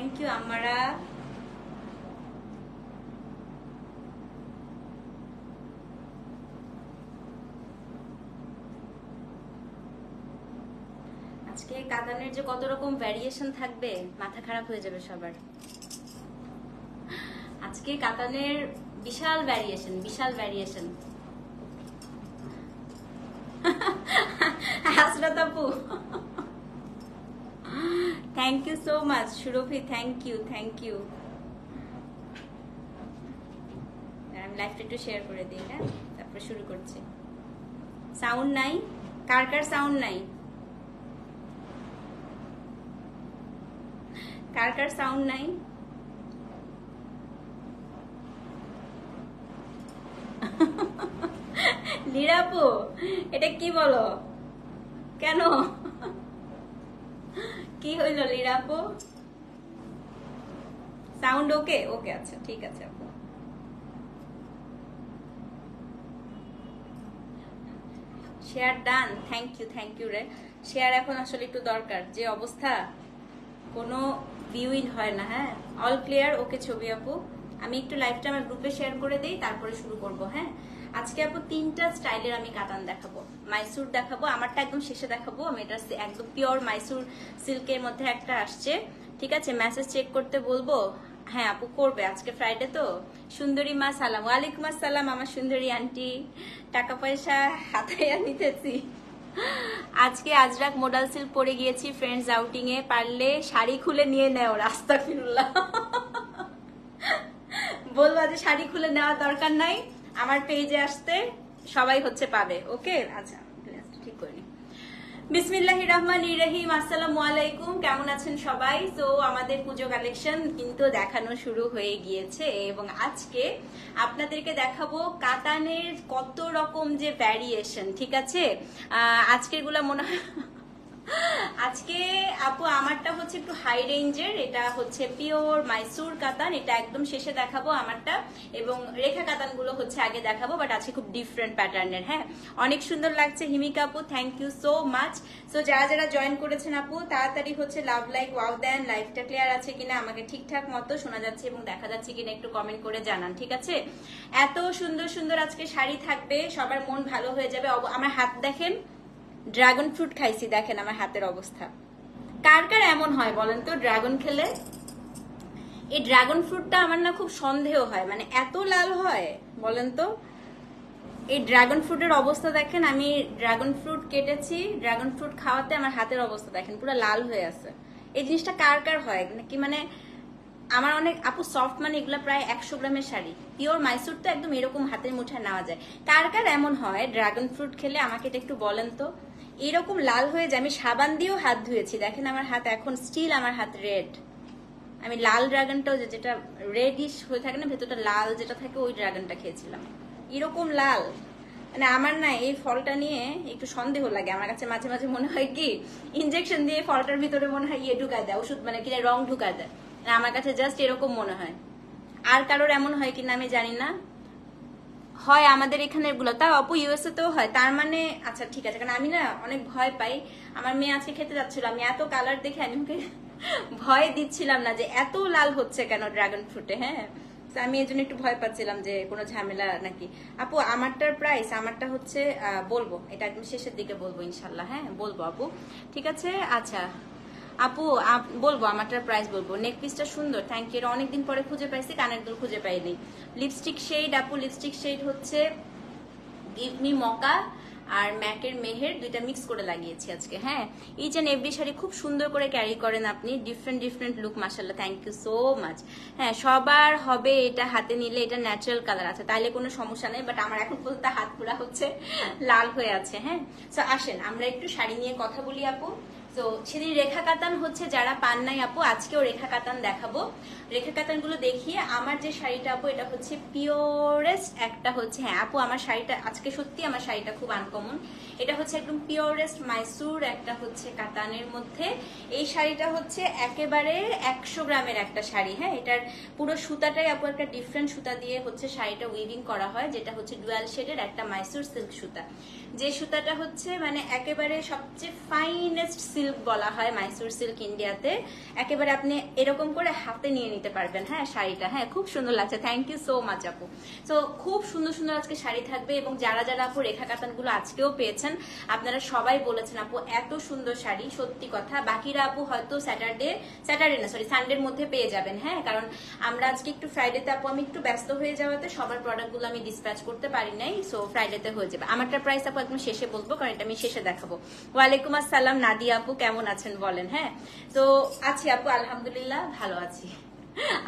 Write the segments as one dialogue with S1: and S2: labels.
S1: Thank you আমারা। আজকে কাতানের যে কত রকম ভ্যারিয়েশন থাকবে মাথা খারাপ হয়ে যাবে সবার। আজকে কাতানের বিশাল ভ্যারিয়েশন, বিশাল ভ্যারিয়েশন। হাসরাত আপু thank you so much. Surabhi thank you, thank you. আমি লাইভটা একটু শেয়ার করে দিই, হ্যাঁ, তারপরে শুরু করছি। সাউন্ড নাই? কার কার সাউন্ড নাই? কার কার সাউন্ড নাই? লীরাপু এটা কি বলো? কেন কি হইল লীরাপু? সাউন্ড ওকে? ওকে, আচ্ছা ঠিক আছে আপু। Share done, thank you, thank you রে। শেয়ার এখন আসলে একটু দরকার, যে অবস্থা কোনো ভিউইং হয় না। হ্যাঁ, অল ক্লিয়ার, ওকে ছবি আপু। আমি একটু লাইভটা আমার গ্রুপে শেয়ার করে দিই, তারপরে শুরু করব। হ্যাঁ, আজকে আপু 3টা স্টাইলের আমি কাতান দেখাবো। মাইসুর দেখাবো, আমারটা একদম শেষে দেখাবো। আমি এটা একদম পিওর মাইসুর সিল্কের মধ্যে একটা আসছে, ঠিক আছে? মেসেজ চেক করতে বলবো। হ্যাঁ আপু করবে, আজকে ফ্রাইডে তো। সুন্দরী মা সালাম। ওয়ালাইকুম আসসালাম আমার সুন্দরী আন্টি। টাকা পয়সা হাতাইয়া নিতেছি। আজকে আজরাক মোডাল সিল্ক পরে গিয়েছি ফ্রেন্ডস আউটিং এ। পারলে শাড়ি খুলে নিয়ে নেও, রাস্তা ফিরুল্লাহ। বলবা যে শাড়ি খুলে নেওয়ার দরকার নাই, আমার পেজে আসতে সবাই হচ্ছে পাবে। ওকে, আচ্ছা ঠিক করে নি। বিসমিল্লাহির রহমানির রহিম। আসসালামু আলাইকুম, কেমন আছেন সবাই? তো আমাদের পুজো কালেকশন কিন্তু দেখানো শুরু হয়ে গিয়েছে, এবং আজকে আপনাদেরকে দেখাবো কাতানের কত রকম যে ভ্যারিয়েশন, ঠিক আছে? আজকের গুলা মনে হয় আজকে আপু আমারটা হচ্ছে একটু হাই রেঞ্জের, এটা হচ্ছে পিওর মাইসুর কাতান, এটা একদম শেষে দেখাবো আমারটা, এবং রেখা কাতান গুলো হচ্ছে আগে দেখাবো, বাট আজকে খুব ডিফারেন্ট প্যাটার্নের। হ্যাঁ, অনেক সুন্দর লাগছে হিমিকা আপু, thank you so much. So যারা যারা জয়েন করেছেন আপু তাড়াতাড়ি হচ্ছে লাভ লাইক ওয়াও দেন। লাইভটা ক্লিয়ার আছে কিনা, আমাকে ঠিকঠাক মতো শোনা যাচ্ছে এবং দেখা যাচ্ছে কিনা একটু কমেন্ট করে জানান, ঠিক আছে? এত সুন্দর সুন্দর আজকে শাড়ি থাকবে, সবার মন ভালো হয়ে যাবে। আমার হাত দেখেন, ড্রাগন ফ্রুট খাইছি, দেখেন আমার হাতের অবস্থা। কার কার এমন হয় বলেন তো ড্রাগন খেলে? এই ড্রাগন ফ্রুটটা আমার না খুব সন্দেহ হয়, মানে এত লাল হয় বলেন তো। এই ড্রাগন ফ্রুটের অবস্থা দেখেন, আমি ড্রাগন ফ্রুট কেটেছি, ড্রাগন ফ্রুট খাওয়াতে আমার হাতের অবস্থা দেখেন পুরো লাল হয়ে আছে। এই জিনিসটা কার কার হয় নাকি? মানে আমার অনেক আপু সফট, মানে এগুলা প্রায় 100 গ্রামের শাড়ি, পিওর মাইসুর তো একদম এরকম হাতের মুঠায় নেওয়া যায়। কার কার এমন হয় ড্রাগন ফ্রুট খেলে আমাকে এটা একটু বলেন তো। এরকম লাল হয়ে যায়, আমি সাবান দিয়েও হাত ধুয়েছি, দেখেন আমার হাত এখন স্টিল আমার হাত রেড। আমি লাল ড্রাগনটাও যেটা রেডিশ হয়ে থাকে না, ভেতরটা লাল যেটা থাকে, ওই ড্রাগনটা খেয়েছিলাম। এরকম লাল, মানে আমার না এই ফলটা নিয়ে একটু সন্দেহ লাগে। আমার কাছে মাঝে মাঝে মনে হয় কি ইনজেকশন দিয়ে ফলটার ভিতরে মনে হয় ইয়ে ঢুকায় দেয়, ওষুধ মানে কিনা রং ঢুকায় দেয়। আমার কাছে জাস্ট এরকম মনে হয়। আর কারোর এমন হয় কিনা আমি জানি না। হয় আমাদের এখানের গুলো, তাও আপু ইউএসএ তেও হয়, তার মানে আচ্ছা ঠিক আছে। কারণ আমি না অনেক ভয় পাই। আমার মেয়ে আজকে খেতে যাচ্ছিল, আমি এত কালার দেখে আমি ওকে ভয় দিচ্ছিলাম না যে এত লাল হচ্ছে কেন ড্রাগন ফ্রুটে। হ্যাঁ, আমি এই জন্য একটু ভয় পাচ্ছিলাম যে কোনো ঝামেলা নাকি। আপু আমারটার প্রাইস, আমারটা হচ্ছে বলবো, এটা একদম শেষের দিকে বলবো ইনশাল্লাহ। হ্যাঁ বলবো আপু, ঠিক আছে। আচ্ছা আপু বলবো, আমারটার প্রাইস বলবো। নেক পিসটা সুন্দর, থ্যাংক ইউ। অনেকদিন পরে খুঁজে পাইছি, কানের দুল খুঁজে পাইনি। লিপস্টিক শেড আপু, লিপস্টিক শেড হচ্ছে গিভ মি মকা আর ম্যাকের মেহের, দুইটা মিক্স করে লাগিয়েছি আজকে। হ্যাঁ, ইচ এন্ড এভরি শাড়ি খুব সুন্দর করে ক্যারি করেন আপনি, ডিফারেন্ট ডিফারেন্ট লুক, মাশাআল্লাহ, থ্যাংক ইউ সো মাচ। হ্যাঁ, সবার হবে এটা হাতে নিলে, এটা ন্যাচারাল কালার আছে, তাইলে কোনো সমস্যা নেই, বাট আমার এখন পর্যন্ত হাত পুরা হচ্ছে লাল হয়ে আছে। হ্যাঁ, তো আসেন আমরা একটু শাড়ি নিয়ে কথা বলি আপু। তো সেদিন রেখা কাতান হচ্ছে যারা পান নাই আপু, আজকেও রেখা কাতান দেখাবো। রেখা কাতান গুলো দেখিয়ে আমার যে শাড়িটা আপু, এটা হচ্ছে পিওরেস্ট একটা হচ্ছে, হ্যাঁ আপু আমার শাড়িটা আজকে সত্যি, আমার শাড়িটা খুব আনকমন। এটা হচ্ছে একদম পিওরেস্ট মাইসুর একটা হচ্ছে কাতানের মধ্যে। এই শাড়িটা হচ্ছে একেবারে 100 গ্রামের একটা শাড়ি। হ্যাঁ, এটার পুরো সুতাটাই আপু একটা ডিফারেন্ট সুতা দিয়ে হচ্ছে শাড়িটা উইভিং করা হয়, যেটা হচ্ছে ডুয়াল শেডের একটা মাইসুর সিল্ক সুতা। যে সুতাটা হচ্ছে মানে একেবারে সবচেয়ে ফাইনেস্ট সিল্ক বলা হয়, মাইসুর সিল্ক ইন্ডিয়াতে। একেবারে আপনি এরকম করে হাতে নিয়ে নিতে পারবেন। হ্যাঁ শাড়িটা, হ্যাঁ খুব সুন্দর লাগছে, থ্যাংক ইউ সো মাচ আপু। তো খুব সুন্দর সুন্দর আজকে শাড়ি থাকবে, এবং যারা যারা আপু রেখা কাতানগুলো আজকেও পেয়েছেন আপনারা সবাই বলেছেন আপু এত সুন্দর শাড়ি, সত্যি কথা। বাকিরা আপু হয়তো স্যাটারডে না সরি সানডের মধ্যে পেয়ে যাবেন। হ্যাঁ কারণ আমরা আজকে একটু ফ্রাইডেতে আপু আমি একটু ব্যস্ত হয়ে যাওয়াতে সবার প্রোডাক্টগুলো আমি ডিসপ্যাচ করতে পারি নাই, সো ফ্রাইডেতে হয়ে যাবে। আমারটা প্রাইস আপু একদম শেষে বলবো, কারণ এটা আমি শেষে দেখাবো। ওয়ালাইকুম আসসালাম নাদিয়া আপু, কেমন আছেন বলেন? হ্যাঁ তো আছি আপু, আলহামদুলিল্লাহ ভালো আছি।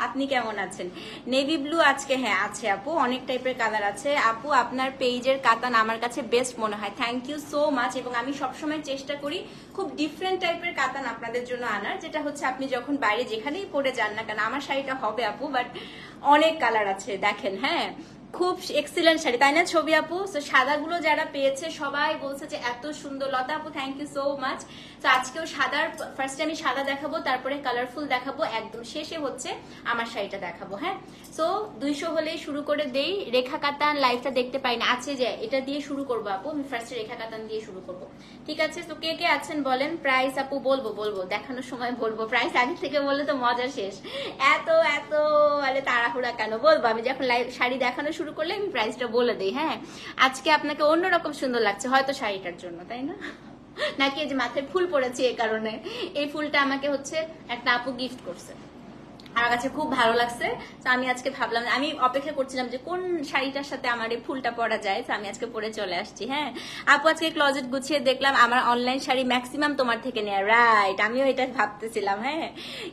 S1: আপনি কেমন আছেন? নেভি ব্লু আজকে হ্যাঁ আছে আপু, অনেক টাইপের কালার আছে আপু। আপনার পেজের কাতান আমার কাছে বেস্ট মনে হয়, থ্যাংক ইউ সো মাচ। এবং আমি সবসময় চেষ্টা করি খুব ডিফারেন্ট টাইপের কাতান আপনাদের জন্য আনার, যেটা হচ্ছে আপনি যখন বাইরে যেখানেই পরে যান না কেন আমার শাড়িটা হবে আপু। বাট অনেক কালার আছে দেখেন, হ্যাঁ খুব এক্সিলেন্ট শাড়ি, তাই না ছবি আপু? তো সাদাগুলো যারা পেয়েছে সবাই বলছে যে এত সুন্দর। লতা আপু থ্যাংক ইউ সো মাচ। তো আজকেও সাদার ফার্স্টে আমি সাদা দেখাবো, তারপরে কালারফুল দেখাবো, একদম শেষে হচ্ছে আমার শাড়িটা দেখাবো। হ্যাঁ সো 200 হলেই শুরু করে দেই। রেখা কাতান লাইভটা দেখতে পাই না, আছে যে এটা দিয়ে শুরু করবো আপু, আমি ফার্স্টে রেখা কাতান দিয়ে শুরু করবো, ঠিক আছে? তো কে কে আছেন বলেন? প্রাইস আপু বলবো দেখানোর সময় বলবো, প্রাইস আগে থেকে বললে তো মজা শেষ। এত এত মানে তাড়াহুড়া কেন? বলবো আমি যখন লাইভ শাড়ি দেখানো শুরু করলে আমি প্রাইসটা বলে দিই। হ্যাঁ আজকে আপনাকে অন্যরকম সুন্দর লাগছে হয়তো শাড়িটার জন্য, তাই না? নাকি এই যে মাথায় ফুল পড়েছে এই কারণে? এই ফুলটা আমাকে হচ্ছে একটা আপু গিফট করছে, আমার কাছে খুব ভালো লাগছে। তো আমি আজকে ভাবলাম, আমি অপেক্ষা করছিলাম যে কোন শাড়িটার সাথে আমার এই ফুলটা পরা যায়, তো আমি আজকে পরে চলে আসছি। হ্যাঁ আপু আজকে ক্লোজেট গুছিয়ে দেখলাম আমার অনলাইন শাড়ি ম্যাক্সিমাম তোমার থেকে নেয়া, রাইট আমিও এটা ভাবতেছিলাম। হ্যাঁ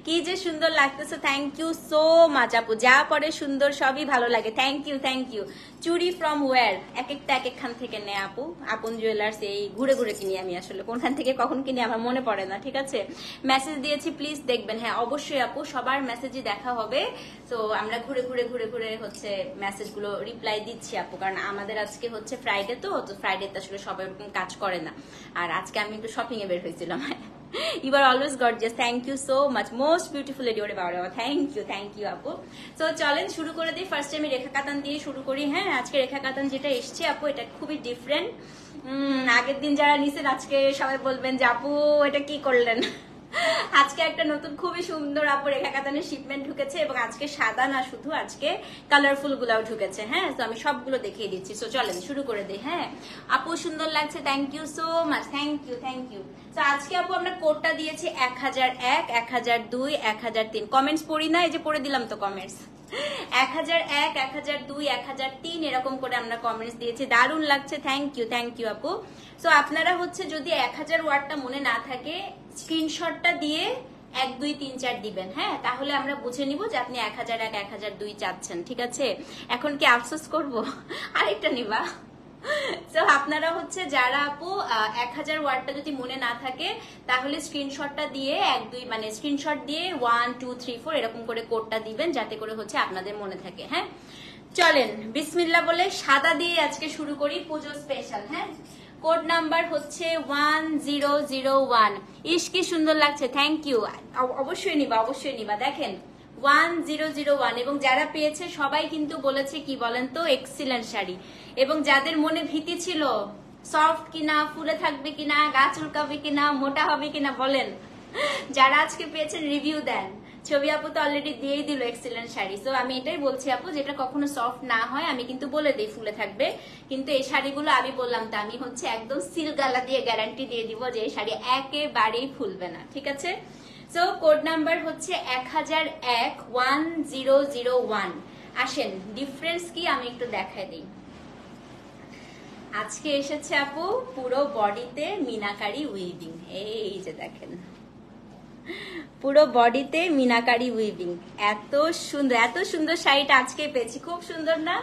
S1: কি যে সুন্দর লাগতেছে, থ্যাংক ইউ সো মাচ আপু। যা পরে সুন্দর সবই ভালো লাগে, থ্যাংক ইউ থ্যাংক ইউ। চুরি ফ্রম ওয়ার? এক একটা এক একখান থেকে নেয় আপু, আপন জুয়েলার্স। এই ঘুরে ঘুরে কিনি আমি, আসলে কোনখান থেকে কখন কিনি আমার মনে পড়ে না, ঠিক আছে? মেসেজ দিয়েছি প্লিজ দেখবেন। হ্যাঁ অবশ্যই আপু সবার মেসেজই দেখা হবে। তো আমরা ঘুরে ঘুরে ঘুরে ঘুরে হচ্ছে মেসেজগুলো রিপ্লাই দিচ্ছি আপু, কারণ আমাদের আজকে হচ্ছে ফ্রাইডে, তো ফ্রাইডেতে আসলে সবাই ওরকম কাজ করে না। আর আজকে আমি একটু শপিং এ বের হয়েছিলাম। You are always gorgeous, thank you so much, most beautiful lady ওরে বাবা, thank you আপু। তো চলেন শুরু করে দিই। ফার্স্টে আমি রেখা কাতান দিয়ে শুরু করি। হ্যাঁ আজকে রেখা কাতান যেটা এসছে আপু এটা খুবই ডিফারেন্ট। আগের দিন যারা নিছেন আজকে সবাই বলবেন যে আপু এটা কি করলেন। আজকে একটা নতুন খুবই সুন্দর আপু রেখা কাতানের শিপমেন্ট ঢুকেছে, এবং আজকে সাদা না শুধু, আজকে কালারফুল গুলাও ঢুকেছে। হ্যাঁ তো আমি সবগুলো দেখিয়ে দিচ্ছি। তো চলেন শুরু করে দিই। হ্যাঁ আপু সুন্দর লাগছে, thank you so much, thank you. তো আজকে আপু আমরা কোডটা দিয়েছি 1001, 1002, 1003। কমেন্টস পড়ি না, এই যে পড়ে দিলাম তো কমেন্টস। 1001, 1002, 1003 এরকম করে আমরা কমেন্টস দিয়েছি। দারুণ লাগছে, থ্যাংক ইউ আপু। তো আপনারা হচ্ছে যদি 1000 ওয়ার্ডটা মনে না থাকে স্ক্রিনশটটা দিয়ে 1 2 3 4 দিবেন। হ্যাঁ তাহলে আমরা বুঝে নিব যে আপনি 1001, 1002 চাচ্ছেন, ঠিক আছে? এখন কি আফসোস করবো? আরেকটা নিবা? তো আপনারা হচ্ছে যারা আপু 1000 ওয়ার্ডটা যদি মনে না থাকে তাহলে স্ক্রিনশটটা দিয়ে 1 2 মানে স্ক্রিনশট দিয়ে 1 2 3 4 এরকম করে কোডটা দিবেন, যাতে করে হচ্ছে আপনাদের মনে থাকে। হ্যাঁ চলেন বিসমিল্লাহ বলে সাদা দিয়ে আজকে শুরু করি, পুজো স্পেশাল। হ্যাঁ কোড নাম্বার হচ্ছে 1001। ইস কি সুন্দর লাগছে, থ্যাংক ইউ। অবশ্যই নিবা দেখেন 1001। এবং যারা পেয়েছে সবাই কিন্তু বলেছে কি বলেন তো, এক্সিলেন্ট শাড়ি। এবং যাদের মনে ভীতি ছিল সফট কিনা, ফুলে থাকবে কিনা, গা চুলকাবে কিনা, মোটা হবে কিনা, বলেন যারা আজকে পেয়েছেন রিভিউ দেন। ছবি আপু তো অলরেডি দিয়েই দিল এক্সিলেন্ট শাড়ি। সো আমি এটাই বলছি আপু, যেটা কখনো সফট না হয় আমি কিন্তু বলে দিই ফুলে থাকবে, কিন্তু এই শাড়িগুলো আমি বললাম তো আমি হচ্ছে একদম সিল্ক গালা দিয়ে গ্যারান্টি দিয়ে দিব যে এই শাড়ি একেবারেই ফুলবে না, ঠিক আছে? সো কোড নাম্বার হচ্ছে 1001, 1001। আসেন ডিফারেন্স কি আমি একটু দেখাই দিই। আজকে এসেছে আপু পুরো বডিতে মিনাকারি উইভিং, এই যে দেখেন পুরো বডিতে মিনাকারি উইভিং। এত সুন্দর শাড়িটা আজকে পেয়েছি, খুব সুন্দর না?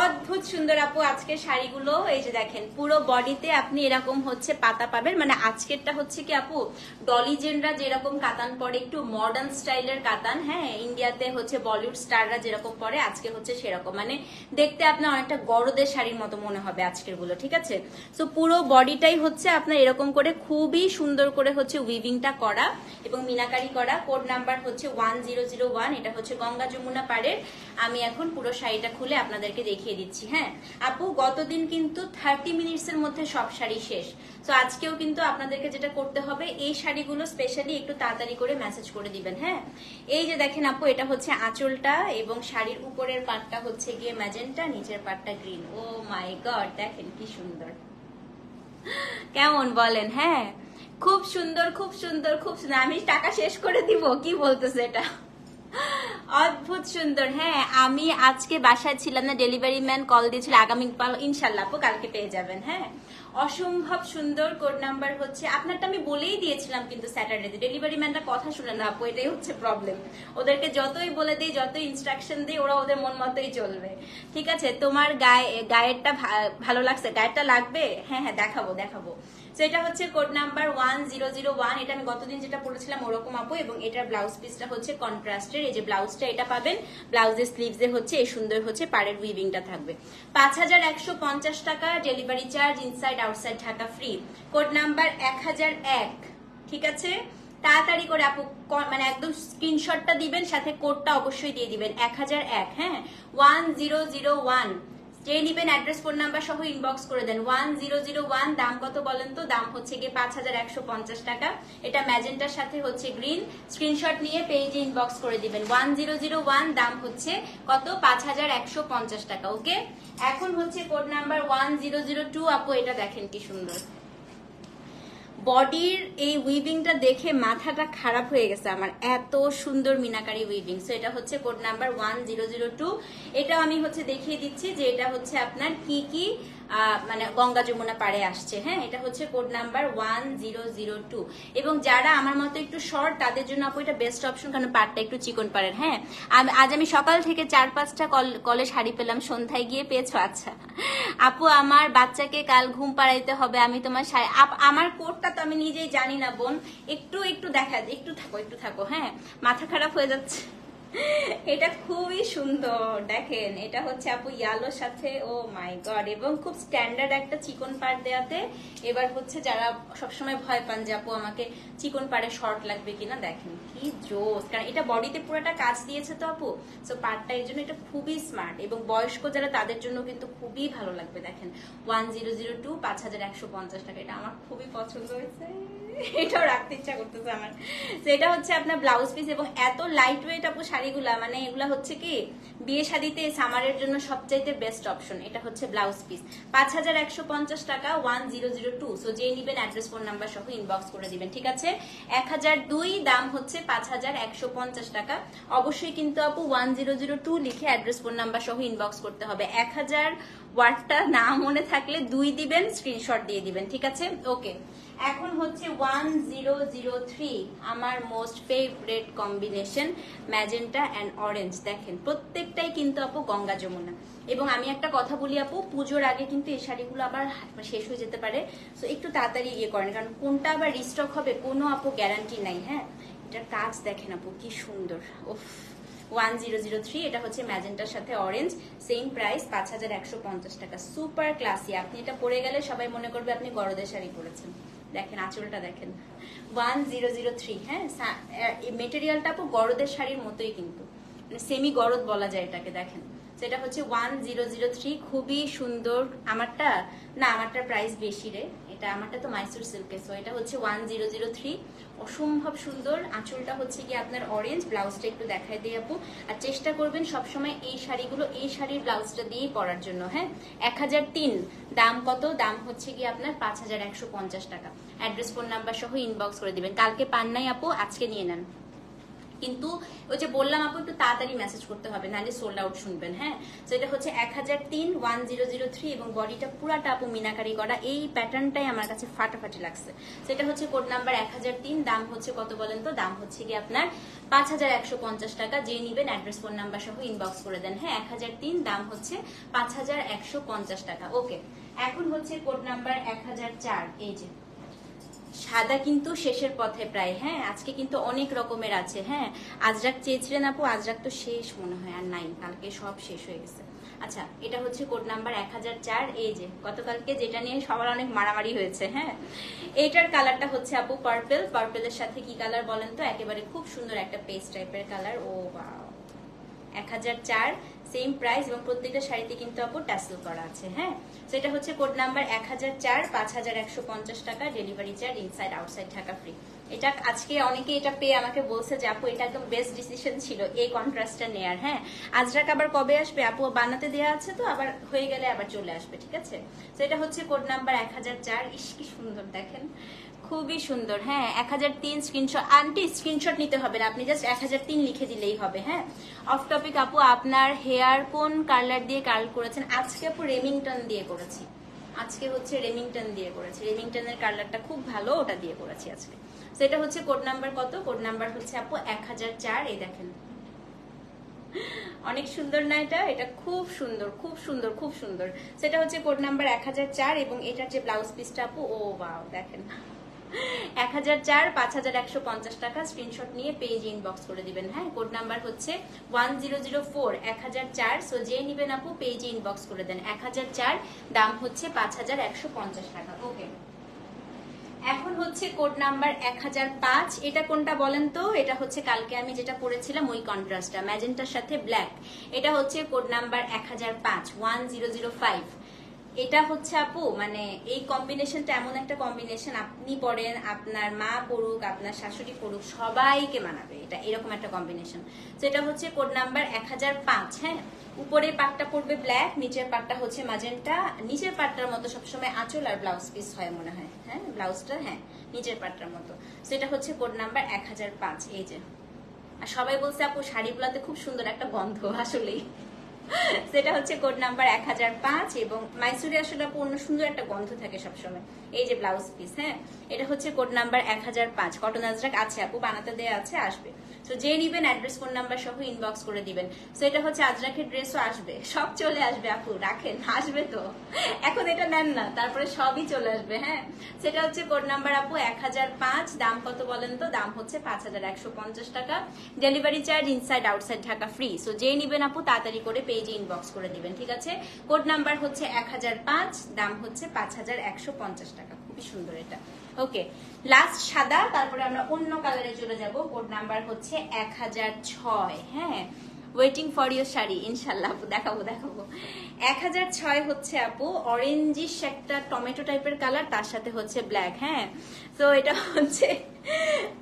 S1: অদ্ভুত সুন্দর আপু আজকের শাড়িগুলো। এই যে দেখেন পুরো বডিতে আপনি এরকম হচ্ছে পাতা পাবেন। মানে আজকেরটা হচ্ছে কি আপু ডলিজেনরা যেরকম কাতান পরে, একটু মডার্ন স্টাইলের কাতান। হ্যাঁ ইন্ডিয়াতে হচ্ছে বলিউড স্টাররা যেরকম পরে, আজকে হচ্ছে সেরকম। মানে দেখতে আপনার অনেকটা গরদের শাড়ির মতো মনে হবে আজকের গুলো, ঠিক আছে? তো পুরো বডিটাই হচ্ছে আপনার এরকম করে খুবই সুন্দর করে হচ্ছে উইভিংটা করা এবং মিনাকারি করা। কোড নাম্বার হচ্ছে 1001। এটা হচ্ছে গঙ্গা যমুনা পাড়ের। আমি এখন পুরো শাড়িটা খুলে আপনাদেরকে দেখিয়ে দেখিয়ে দিচ্ছি। হ্যাঁ আপু, গতদিন কিন্তু 30 মিনিটসের মধ্যে সব শাড়ি শেষ। তো আজকেও কিন্তু আপনাদেরকে যেটা করতে হবে, এই শাড়িগুলো স্পেশালি একটু তাড়াতাড়ি করে মেসেজ করে দিবেন। হ্যাঁ, এই যে দেখেন আপু, এটা হচ্ছে আঁচলটা এবং শাড়ির উপরের পাটটা হচ্ছে গিয়ে ম্যাজেন্টা, নিচের পাটটা গ্রিন। ও মাই গড, দেখেন কি সুন্দর, কেমন বলেন? হ্যাঁ, খুব সুন্দর, খুব সুন্দর, খুব সুন্দর। আমি টাকা শেষ করে দিব, কি বলতেছে এটা, অদ্ভুত সুন্দর। হ্যাঁ, আমি আজকে বাসায় ছিলাম না, ডেলিভারি ম্যান কল দিয়েছিল, আগামীকাল ইনশাল্লাহ আপু কালকে পেয়ে যাবেন। হ্যাঁ, অসম্ভব সুন্দর। কোড নাম্বার হচ্ছে আপনারটা আমি বলেই দিয়েছিলাম, কিন্তু স্যাটারডে ডেলিভারি ম্যানরা কথা শুনে না আপু, এটাই হচ্ছে প্রবলেম। ওদেরকে যতই বলে দিই, যতই ইনস্ট্রাকশন দিই, ওরা ওদের মন মতোই চলবে। ঠিক আছে, তোমার গায়েরটা ভালো লাগছে? গায়েরটা লাগবে? হ্যাঁ হ্যাঁ, দেখাবো দেখাবো। তো এটা হচ্ছে কোড নাম্বার 1001। এটা আমি গতদিন যেটা পড়েছিলাম ওরকম আপু, এবং এটার ব্লাউজ পিসটা হচ্ছে কন্ট্রাস্টের। এই যে ব্লাউজটা এটা পাবেন, ব্লাউজের স্লিভসে হচ্ছে এই সুন্দর হচ্ছে পাড়ের উইভিংটা থাকবে। 5150 টাকা, delivery charge inside outside Dhaka free. Code number 1001। ঠিক আছে, তাড়াতাড়ি করে আপু মানে একদম স্ক্রিনশটটা দিবেন, সাথে কোডটা অবশ্যই দিয়ে দিবেন 1001। হ্যাঁ, 1001। যে নিবেন অ্যাড্রেস ফোন নাম্বার সহ ইনবক্স করে দেন। 1001। দাম কত বলেন তো? দাম হচ্ছে গিয়ে 5150 টাকা। এটা ম্যাজেন্টার সাথে হচ্ছে গ্রিন। স্ক্রিনশট নিয়ে পেজে ইনবক্স করে দিবেন। 1001, দাম হচ্ছে কত? 5150 টাকা। ওকে, এখন হচ্ছে কোড নাম্বার 1002। আপু এটা দেখেন কি সুন্দর, বডির এই উইভিংটা দেখে মাথাটা খারাপ হয়ে গেছে আমার, এত সুন্দর মিনাকারি উইভিং। সো এটা হচ্ছে কোড নাম্বার 1002। এটা আমি হচ্ছে দেখিয়ে দিচ্ছি যে এটা হচ্ছে আপনার কি কি মানে গঙ্গা যমুনা পাড়ে আসছে। হ্যাঁ, এটা হচ্ছে কোড নাম্বার 1002। এবং যারা আমার মতো একটু শর্ট, তাদের জন্য আপু এটা বেস্ট অপশন, কারণ পাড়টা একটু চিকন পাড়ের। হ্যাঁ, আজ আমি সকাল থেকে 4-5টা কলে শাড়ি পেলাম, সন্ধ্যায় গিয়ে পেয়েছো? আচ্ছা আপু, আমার বাচ্চাকে কাল ঘুম পাড়াইতে হবে, আমি তোমার আমার কোডটা তো আমি নিজেই জানি না বোন, একটু একটু দেখা, একটু থাকো একটু থাকো। হ্যাঁ, মাথা খারাপ হয়ে যাচ্ছে। এটা খুবই সুন্দর, দেখেন এটা হচ্ছে আপু ইয়ালোর সাথে, ও মাই গড, এবং খুব স্ট্যান্ডার্ড একটা চিকন পাড় দেয়াতে। এবার হচ্ছে যারা সবসময় ভয় পান যে আপু আমাকে চিকন পাড়ে শর্ট লাগবে কিনা, দেখেন কি জোস, কারণ এটা বডিতে পুরোটা কাজ দিয়েছে তো আপু। সো পাড়টা এই জন্য এটা খুবই স্মার্ট, এবং বয়স্ক যারা তাদের জন্য কিন্তু খুবই ভালো লাগবে। দেখেন 1002, 5150 টাকা। এটা আমার খুবই পছন্দ হয়েছে, এটাও রাখতে ইচ্ছা করতেছে আমার। তো এটা হচ্ছে আপনার ব্লাউজ পিস, এবং এত লাইট ওয়েট আপু শাড়িগুলা, মানে এগুলা হচ্ছে কি বিয়ে শাড়িতে সামারের জন্য সবচাইতে বেস্ট অপশন। এটা হচ্ছে ব্লাউজ পিস, 5150 টাকা, 1002। সো যে নিবেন অ্যাড্রেস ফোন নাম্বার সহ ইনবক্স করে দিবেন। ঠিক আছে, 1002, দাম হচ্ছে 5150 টাকা। অবশ্যই কিন্তু আপু 1002 লিখে অ্যাড্রেস ফোন নাম্বার সহ ইনবক্স করতে হবে। 1000 ওয়ার্ডটা না মনে থাকলে 2 দিবেন, স্ক্রিনশট দিয়ে দিবেন। ঠিক আছে, ওকে। এখন হচ্ছে 1003, আমার most favourite combination, magenta and orange. দেখেন প্রত্যেকটাই কিন্তু আপু গঙ্গা যমুনা। এবং আমি একটা কথা বলি আপু, পুজোর আগে কিন্তু এই শাড়িগুলো আবার শেষ হয়ে যেতে পারে। সো একটু তাড়াতাড়ি ইয়ে করেন, কারণ কোনটা আবার রিস্টক হবে কোনো আপু গ্যারান্টি নাই। হ্যাঁ, এটার কাজ দেখেন আপু কি সুন্দর। ওফ, 1003। এটা হচ্ছে ম্যাজেন্টার সাথে অরেঞ্জ, সেম প্রাইস 5150 টাকা। সুপার ক্লাসি, আপনি এটা পরে গেলে সবাই মনে করবে আপনি গরদের শাড়ি পরেছেন। দেখেন আঁচলটা দেখেন, 1003। হ্যাঁ, মেটেরিয়ালটা আপু গরদের শাড়ির মতোই, কিন্তু মানে সেমি গরদ বলা যায় এটাকে। দেখেন সেটা হচ্ছে 1003, খুবই সুন্দর। আমারটা না, আমারটার প্রাইস বেশি রে, এটা আমারটা তো মাইসুর সিল্কে। সো এটা হচ্ছে 1003, অসম্ভব সুন্দর। আঁচলটা হচ্ছে কি আপনার অরেঞ্জ, ব্লাউজটা একটু দেখাই দিই আপু। আর চেষ্টা করবেন সবসময় এই শাড়িগুলো এই শাড়ির ব্লাউজটা দিয়েই পরার জন্য। হ্যাঁ, 1003, দাম কত? দাম হচ্ছে কি আপনার 5150 টাকা। অ্যাড্রেস ফোন নাম্বার সহ ইনবক্স করে দিবেন। কালকে পান নাই আপু, আজকে নিয়ে নেন। কিন্তু ওই যে বললাম আপু, একটু তাড়াতাড়ি মেসেজ করতে হবে, নাহলে সোল্ড আউট শুনবেন। হ্যাঁ, তো এটা হচ্ছে 1003, 1003, এবং বডিটা পুরাটা আপু মিনাকারি করা। এই প্যাটার্নটাই আমার কাছে ফাটাফাটি লাগছে। সেটা হচ্ছে কোড নাম্বার 1003, দাম হচ্ছে কত বলেন তো? দাম হচ্ছে কি আপনার 5150 টাকা। যে নিবেন অ্যাড্রেস ফোন নাম্বার সহ ইনবক্স করে দেন। হ্যাঁ, 1003, দাম হচ্ছে 5150 টাকা। ওকে, এখন হচ্ছে কোড নাম্বার 1004। এই যে সাদা কিন্তু শেষের পথে প্রায়। হ্যাঁ, আজকে কিন্তু অনেক রকমের আছে। হ্যাঁ, আজরাক চেয়েছিলেন আপু, আজরাক তো শেষ মনে হয়, আর নাই, কালকে সব শেষ হয়ে গেছে। আচ্ছা, এটা হচ্ছে কোড নাম্বার 1004। এই যে গতকালকে যেটা নিয়ে সবার অনেক মারামারি হয়েছে। হ্যাঁ, এইটার কালারটা হচ্ছে আপু পার্পল। পার্পলের সাথে কি কালার বলেন তো? একেবারে খুব সুন্দর একটা পেস্ট টাইপের কালার। ও বাও, 1004, সেম প্রাইস এবং প্রত্যেকটা শাড়িতে কিন্তু আপু ট্যাসেল করা আছে। হ্যাঁ, সেটা হচ্ছে কোড নাম্বার 1004, 5150 টাকা, delivery charge inside outside Dhaka free. এটা আজকে অনেকে এটা পেয়ে আমাকে বলছে যে আপু এটা একদম বেস্ট ডিসিশন ছিল এই কন্ট্রাস্টটা নেয়ার। হ্যাঁ, আজরাক আবার কবে আসবে আপু? বানাতে দেওয়া আছে তো, আবার হয়ে গেলে আবার চলে আসবে, ঠিক আছে। তো এটা হচ্ছে কোড নাম্বার 1004। ইস কি সুন্দর দেখেন, খুবই সুন্দর। হ্যাঁ, 1003 স্ক্রিনশট। আন্টি স্ক্রিনশট নিতে হবে না, আপনি জাস্ট 1003 লিখে দিলেই হবে। হ্যাঁ, অফ টপিক আপু, আপনার হেয়ার কোন কালার দিয়ে কার্ল করেছেন? আজকে আপু রেমিংটন দিয়ে করেছি। আজকে হচ্ছে রেমিংটন দিয়ে করেছি। রেমিংটনের কালারটা খুব ভালো, ওটা দিয়ে করেছি আজকে। সেটা হচ্ছে কোড নাম্বার কত? কোড নাম্বার হচ্ছে আপু 1004। এই দেখেন, অনেক সুন্দর না এটা? এটা খুব সুন্দর, খুব সুন্দর, খুব সুন্দর। সেটা হচ্ছে কোড নাম্বার 1004 এবং এটার যে ব্লাউজ পিসটা আপু, ও ওয়াও দেখেন, 1004, 5150 টাকা। স্ক্রিনশট নিয়ে পেজ ইনবক্স করে দিবেন। হ্যাঁ, কোড নাম্বার হচ্ছে 1004, 1004। সো যে নিবেন আপু পেজে ইনবক্স করে দেন। 1004, দাম হচ্ছে 5150 টাকা। ওকে, এখন হচ্ছে কোড নাম্বার 1005। এটা কোনটা বলেন তো? এটা হচ্ছে কালকে আমি যেটা পরেছিলাম ওই কন্ট্রাস্টটা, ম্যাজেন্টার সাথে ব্ল্যাক। এটা হচ্ছে কোড নাম্বার 1005, 1005। এটা হচ্ছে আপু মানে এই কম্বিনেশনটা এমন একটা কম্বিনেশন, আপনি পরেন, আপনার মা পড়ুক, আপনার শাশুড়ি পড়ুক, সবাইকে মানাবে। এটা এরকম একটা কম্বিনেশন। তো এটা হচ্ছে কোড নাম্বার 1005। হ্যাঁ, উপরের পাটটা পড়বে ব্ল্যাক, নিচের পাটটা হচ্ছে ম্যাজেন্টা। নিচের পাটটার মতো সবসময় আঁচল আর ব্লাউজ পিস হয় মনে হয়। হ্যাঁ, ব্লাউজটা হ্যাঁ নিচের পাটটার মতো। সেটা হচ্ছে কোড নাম্বার 1005। এই যে, আর সবাই বলছে আপু শাড়িগুলোতে খুব সুন্দর একটা গন্ধ, আসলেই সেটা হচ্ছে কোড নাম্বার 1005 এবং মাইসুরি আসলে আপু অন্য সুন্দর একটা গন্ধ থাকে সবসময়। এই যে ব্লাউজ পিস, হ্যাঁ, এটা হচ্ছে কোড নাম্বার 1005। কটন আজরাক আছে আপু, বানাতে দেয়া আছে, আসবে। তো যে নিবেন অ্যাড্রেস ফোন নাম্বার সহ ইনবক্স করে দিবেন। তো এটা হচ্ছে আজরাকের ড্রেসও আসবে, সব চলে আসবে আপু, রাখেন, আসবে তো, এখন এটা নেন না, তারপরে সবই চলে আসবে। হ্যাঁ, সেটা হচ্ছে কোড নাম্বার আপু 1005। দাম কত বলেন তো? দাম হচ্ছে 5150 টাকা, delivery charge inside outside Dhaka free. So যে নিবেন আপু তাড়াতাড়ি করে পেজে ইনবক্স করে দিবেন, ঠিক আছে। কোড নাম্বার হচ্ছে 1005, দাম হচ্ছে 5150 টাকা। খুবই সুন্দর এটা। ওকে, লাস্ট সাদা, তারপরে আমরা অন্য কালারে চলে যাব। কোড নাম্বার হচ্ছে 1006। হ্যাঁ, ওয়েটিং ফর ইউর শাড়ি, ইনশাল্লাহ আপু দেখাবো দেখাবো। 1006 হচ্ছে আপু অরেঞ্জিশ একটা টমেটো টাইপের কালার, তার সাথে হচ্ছে ব্ল্যাক। হ্যাঁ, তো এটা হচ্ছে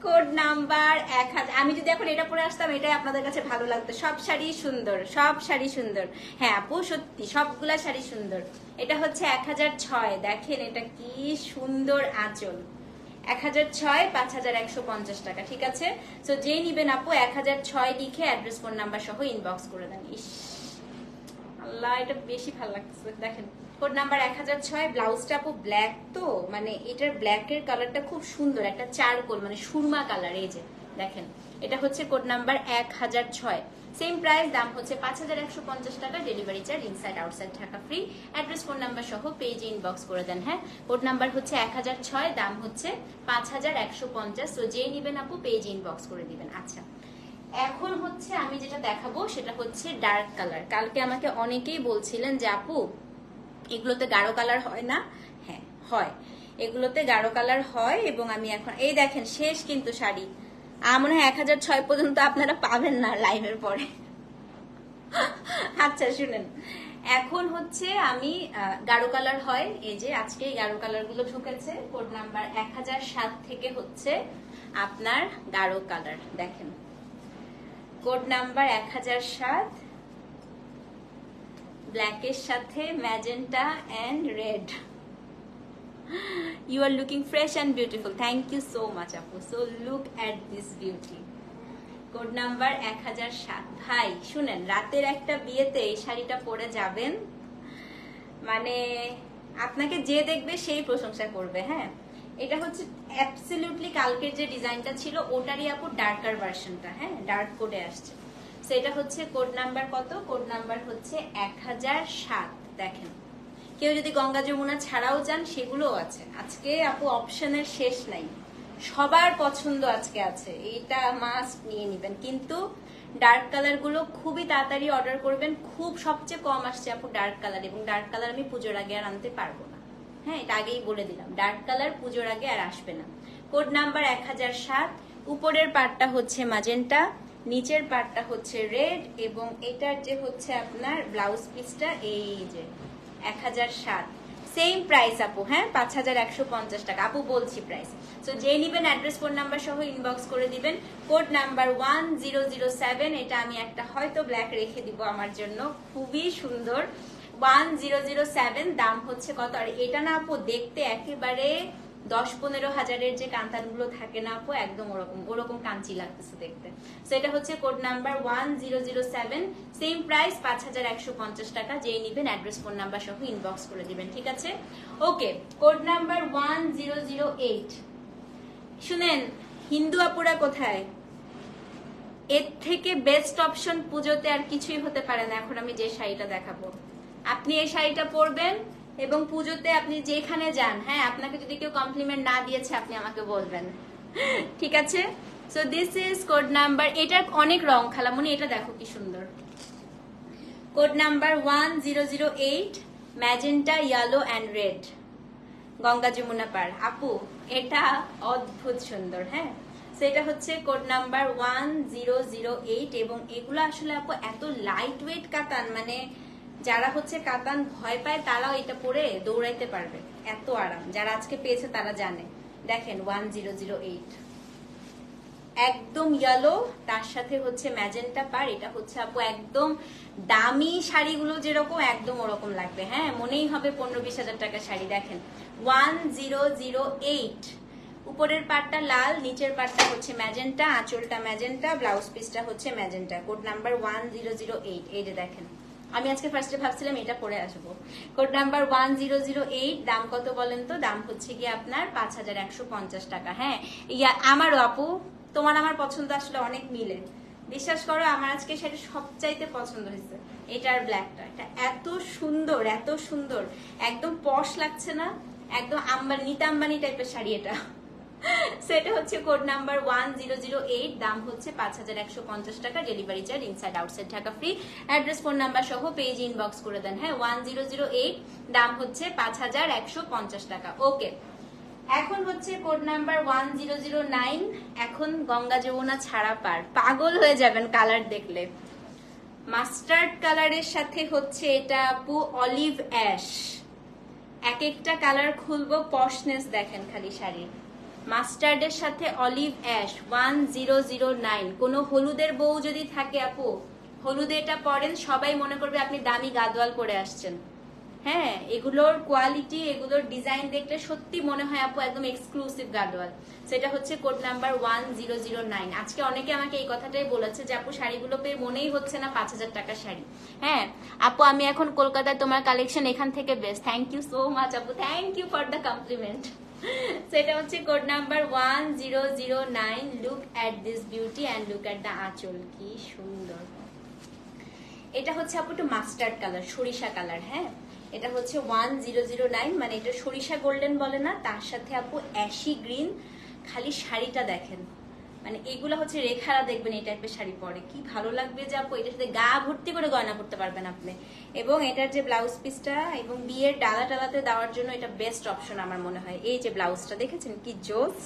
S1: কোড নাম্বার 1000। আমি যদি এখন এটা পরে আসতাম, এটাই আপনাদের কাছে ভালো লাগতো। সব শাড়ি সুন্দর, সব শাড়ি সুন্দর। হ্যাঁ আপু সত্যি সবগুলা শাড়ি সুন্দর। এটা হচ্ছে 1006, দেখেন এটা কি সুন্দর আঁচল। 1006, 5150 টাকা, ঠিক আছে। তো যেই নিবেন আপু 1006 লিখে অ্যাড্রেস ফোন নাম্বার সহ ইনবক্স করে দেন। ইস আল্লাহ, এটা বেশি ভালো লাগছে। দেখেন কোড নাম্বার 1006, ব্লাউজটা আপু ব্ল্যাক, তো মানে এটার ব্ল্যাকের কালারটা খুব সুন্দর, একটা চারকোল মানে সুরমা কালার। এই যে দেখেন, এটা হচ্ছে কোড নাম্বার 1006। সেম প্রাইস, দাম হচ্ছে 5150 টাকা, delivery charge inside outside Dhaka free. Address phone number সহ পেজে ইনবক্স করে দেন। হ্যাঁ, কোড নাম্বার হচ্ছে 1006, দাম হচ্ছে 5150। তো যেই নিবেন আপু পেজে ইনবক্স করে দিবেন। আচ্ছা, এখন হচ্ছে আমি যেটা দেখাবো সেটা হচ্ছে ডার্ক কালার। কালকে আমাকে অনেকেই বলছিলেন যে আপু এগুলোতে গাঢ় কালার হয় না? হ্যাঁ হয়, এগুলোতে গাঢ় কালার হয়। এবং আমি এখন এই দেখেন শেষ কিন্তু শাড়ি, মনে হয় 1006 পর্যন্ত আপনারা পাবেন না লাইভের পরে। আচ্ছা শুনেন, এখন হচ্ছে আমি গাঢ় কালার হয়, এই যে আজকে গাঢ় কালার গুলো ঢুকেছে। কোড নাম্বার 1007 থেকে হচ্ছে আপনার গাঢ় কালার। দেখেন কোড নাম্বার 1007, ব্ল্যাকের সাথে magenta and red. You are looking fresh and beautiful. Thank you so much আপু। So look at this beauty. Code number 1007। ভাই শুনেন, রাতের একটা বিয়েতে এই শাড়িটা পরে যাবেন, মানে আপনাকে যে দেখবে সেই প্রশংসা করবে। হ্যাঁ, এটা হচ্ছে অ্যাবসলিউটলি কালকের যে ডিজাইনটা ছিল ওটারই আপু ডার্কার ভার্সনটা। হ্যাঁ, ডার্ক কোডে আসছে। সেটা হচ্ছে কোড নাম্বার কত? কোড নাম্বার হচ্ছে 1007। দেখেন, কেউ যদি গঙ্গা যমুনা ছাড়াও চান সেগুলোও আছে। আজকে আপু অপশনের শেষ নাই, সবার পছন্দ আজকে আছে, এইটা মাস্ট নিয়ে নিবেন। কিন্তু ডার্ক কালার গুলো খুবই তাড়াতাড়ি অর্ডার করবেন, খুব সবচেয়ে কম আসছে আপু ডার্ক কালার, এবং ডার্ক কালার আমি পুজোর আগে আর আনতে পারবো না। হ্যাঁ, এটা আগেই বলে দিলাম, ডার্ক কালার পুজোর আগে আর আসবে না। কোড নাম্বার 1007, উপরের পার্টটা হচ্ছে ম্যাজেন্টা, নিচের পার্টটা হচ্ছে রেড, এবং এটার যে হচ্ছে আপনার ব্লাউজ পিসটা এই যে 1007, সেম প্রাইস আপু, হ্যাঁ 5150 টাকা আপু বলছি প্রাইস। সো যে নিবেন অ্যাড্রেস ফোন নাম্বার সহ ইনবক্স করে দিবেন। কোড নাম্বার 1007, এটা আমি একটা হয়তো ব্ল্যাক রেখে দিব আমার জন্য, খুবই সুন্দর 1007, দাম হচ্ছে কত? আর এটা না আপু দেখতে একেবারে 10-15 হাজারের যে কান্তানগুলো থাকে না আপু, একদম ওরকম কাঞ্চি লাগতেছে দেখতে। সো এটা হচ্ছে কোড নাম্বার 1007, সেম প্রাইস 5150 টাকা। যেই নিবেন অ্যাড্রেস ফোন নাম্বার সহ ইনবক্স করে দিবেন, ঠিক আছে? ওকে, কোড নাম্বার 1008। শুনেন হিন্দু আপুরা কোথায়, এর থেকে বেস্ট অপশন পুজোতে আর কিছুই হতে পারে না। এখন আমি যে শাড়িটা দেখাবো, আপনি এই শাড়িটা পরবেন এবং পুজোতে আপনি যেখানে যান, হ্যাঁ আপনাকে যদি কেউ কমপ্লিমেন্ট না দিয়েছে আপনি আমাকে বলবেন, ঠিক আছে? So this is code number, এটার অনেক রং খালামুনি, এটা দেখো কি সুন্দর। Code number 1008, magenta, yellow and red, Ganga Jamuna পার। আপু এটা অদ্ভুত সুন্দর, হ্যাঁ সেটা হচ্ছে কোড নাম্বার 1008, এবং এগুলো আসলে আপু এত লাইট ওয়েট কাতান, মানে যারা হচ্ছে কাতান ভয় পায় তারাও এটা পরে দৌড়াইতে পারবে, এত আরাম। যারা আজকে পেয়েছে তারা জানে। দেখেন 1008, একদম ইয়েলো, তার সাথে হচ্ছে ম্যাজেন্টা পার। এটা হচ্ছে আপু একদম দামি শাড়িগুলো যেরকম একদম ওরকম লাগবে, হ্যাঁ মনেই হবে 15-20 হাজার টাকা শাড়ি। দেখেন 1008, উপরের পাটটা লাল, নিচের পাটটা হচ্ছে ম্যাজেন্টা, আঁচলটা ম্যাজেন্টা, ব্লাউজ পিসটা হচ্ছে ম্যাজেন্টা। কোড নাম্বার 1008, এই যে দেখেন, আমি আজকে ফার্স্টে ভাবছিলাম এটা পরে আসবো। কোড নাম্বার 1008, দাম কত বলেন তো? দাম হচ্ছে গিয়ে আপনার 5150 টাকা। হ্যাঁ আমারও আপু, তোমার আমার পছন্দ আসলে অনেক মিলে, বিশ্বাস করো আমার আজকে সেটা সবচাইতে পছন্দ হয়েছে, এটার ব্ল্যাকটা। এটা এত সুন্দর, এত সুন্দর, একদম পশ লাগছে না, একদম নিতা আম্বানি টাইপের শাড়ি এটা। সেটা হচ্ছে কোড নাম্বার 1008, দাম হচ্ছে 5150 টাকা, delivery charge inside outside Dhaka free. Address phone number সহ পেজ ইনবক্স করে দেন। হ্যাঁ 1008, দাম হচ্ছে 5150 টাকা। ওকে, এখন হচ্ছে কোড নাম্বার 1009, এখন গঙ্গা যমুনা ছাড়া পার, পাগল হয়ে যাবেন কালার দেখলে। মাস্টার্ড কালারের সাথে হচ্ছে এটা আপু অলিভ অ্যাশ, এক একটা কালার খুলবো, পশনেস দেখেন খালি শাড়ির। মাস্টার্ডের সাথে অলিভ অ্যাশ 1009, কোন হলুদের বউ যদি থাকে আপু, হলুদে এটা পরেন সবাই মনে করবে আপনি দামি গাদোয়াল পরে আসছেন। হ্যাঁ এগুলোর কোয়ালিটি, এগুলোর ডিজাইন দেখলে সত্যি মনে হয় আপু একদম এক্সক্লুসিভ গাদোয়াল। সেটা হচ্ছে কোড নাম্বার 1009। আজকে অনেকে আমাকে এই কথাটাই বলেছে যে আপু শাড়িগুলো পেয়ে মনেই হচ্ছে না 5000 টাকার শাড়ি। হ্যাঁ আপু আমি এখন কলকাতায়, তোমার কালেকশন এখান থেকে best. Thank you so much আপু, thank you for the compliment. সেটা হচ্ছে code number 1009। Look at this beauty and look at the anchal, কি সুন্দর। এটা হচ্ছে আপু একটু মাস্টার্ড কালার, সরিষা কালার। হ্যাঁ এটা হচ্ছে 1009, মানে এটা সরিষা গোল্ডেন বলে না, তার সাথে আপু অ্যাশি গ্রিন। খালি শাড়িটা দেখেন, মানে এগুলো হচ্ছে রেখারা দেখবেন এই টাইপের শাড়ি পরে কি ভালো লাগবে যে আপু, এটার সাথে গা ভর্তি করে গয়না করতে পারবেন আপনি। এবং এটার যে ব্লাউজ পিসটা এবং বিয়ের ডালা টালাতে দেওয়ার জন্য এটা বেস্ট অপশন আমার মনে হয়। এই যে ব্লাউজটা দেখেছেন কি জোস।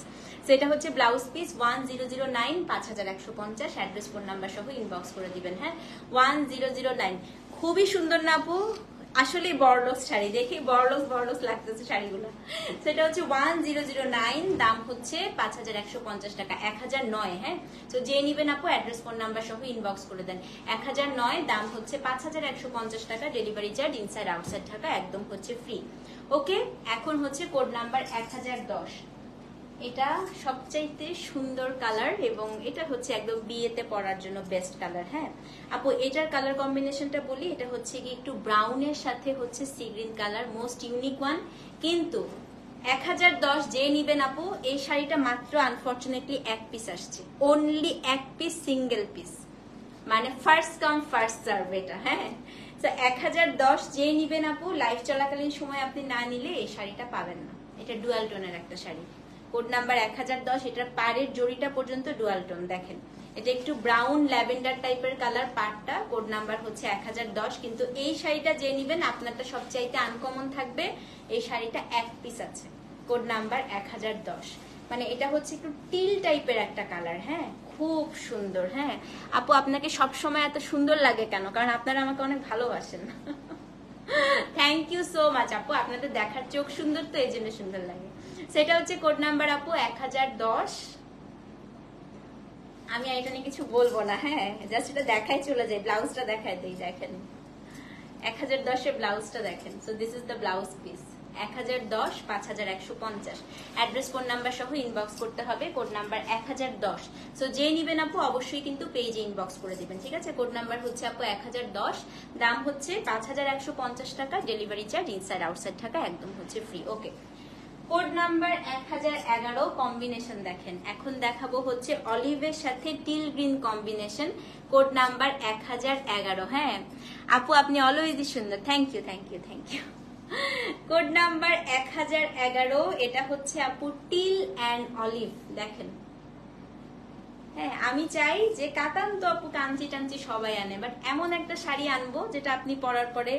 S1: সেটা হচ্ছে blouse piece 1009, 5150। Address phone number সহ ইনবক্স করে দিবেন। হ্যাঁ 1009, খুবই সুন্দর না আপু? আসলে বড়লোক শাড়ি, দেখি বড়লোক লাগতেছে শাড়িগুলো। সেটা হচ্ছে 1009, দাম হচ্ছে 5150 টাকা, 1009। হ্যাঁ তো যে নিবেন আপু অ্যাড্রেস ফোন নাম্বার সহ ইনবক্স করে দেন। 1009, দাম হচ্ছে 5150 টাকা, delivery charge inside outside Dhaka একদম হচ্ছে ফ্রি। ওকে, এখন হচ্ছে কোড নাম্বার 1010। এটা সবচাইতে সুন্দর কালার এবং এটা হচ্ছে একদম বিয়েতে পরার জন্য বেস্ট কালার। হ্যাঁ আপু এটার কালার কম্বিনেশনটা বলি, এটা হচ্ছে কি একটু ব্রাউনের সাথে হচ্ছে sea green colour, most unique one. কিন্তু 1010 যে নিবেন আপু, এই শাড়িটা মাত্র আনফরচুনেটলি এক পিস আসছে, অনলি এক পিস, সিঙ্গেল পিস, মানে ফার্স্ট কাম ফার্স্ট সার্ভ এটা। হ্যাঁ তো 1010 যে নিবেন আপু, লাইভ চলাকালীন সময় আপনি না নিলে এই শাড়িটা পাবেন না। এটা ডুয়াল টোনের একটা শাড়ি, কোড নাম্বার 1010। এটার পাড়ের জড়িটা পর্যন্ত ডুয়াল টোন দেখেন, এটা একটু ব্রাউন ল্যাভেন্ডার টাইপের কালার পাড়টা, কোড নাম্বার হচ্ছে 1010। কিন্তু এই শাড়িটা যে নিবেন আপনারটা সবচাইতে আনকমন থাকবে, এই শাড়িটা এক পিস আছে, কোড নাম্বার 1010। মানে এটা হচ্ছে একটু টিল টাইপের একটা কালার। হ্যাঁ খুব সুন্দর। হ্যাঁ আপু, আপনাকে সব সময় এত সুন্দর লাগে কেন? কারণ আপনারা আমাকে অনেক ভালোবাসেন। থ্যাংক ইউ সো মাচ আপু, আপনাদের দেখার চোখ সুন্দর তো এই জন্য সুন্দর লাগে। সেটা হচ্ছে কোড নাম্বার আপু 1010। আমি এটা নিয়ে কিছু বলবো না, হ্যাঁ জাস্ট এটা দেখাই চলে যায়। ব্লাউজটা দেখাই দেই, দেখেন 1010 ব্লাউজটা দেখেন। So this is the blouse piece. 1010 5150। Address phone number সহ ইনবক্স করতে হবে কোড নাম্বার 1010। সো যে নিবেন আপু অবশ্যই কিন্তু পেজে ইনবক্স করে দিবেন, ঠিক আছে? কোড নাম্বার হচ্ছে আপু 1010, দাম হচ্ছে 5150 টাকা, ডেলিভারি চার্জ ইনসাইড আউটসাইড টাকা একদম হচ্ছে free. Okay, code number 1011 combination দেখেন। এখন দেখাবো হচ্ছে অলিভের সাথে teal green combination, code number 1011। হ্যাঁ আপু, আপনি অলওয়েজই সুন্দর। Thank you thank you thank you. Code number 1011, এটা হচ্ছে আপু টিল অ্যান্ড অলিভ দেখেন। হ্যাঁ আমি চাই যে কাতান তো আপু কাঞ্চি টাঞ্চি সবাই আনে, বাট এমন একটা শাড়ি আনবো যেটা আপনি পরার পরে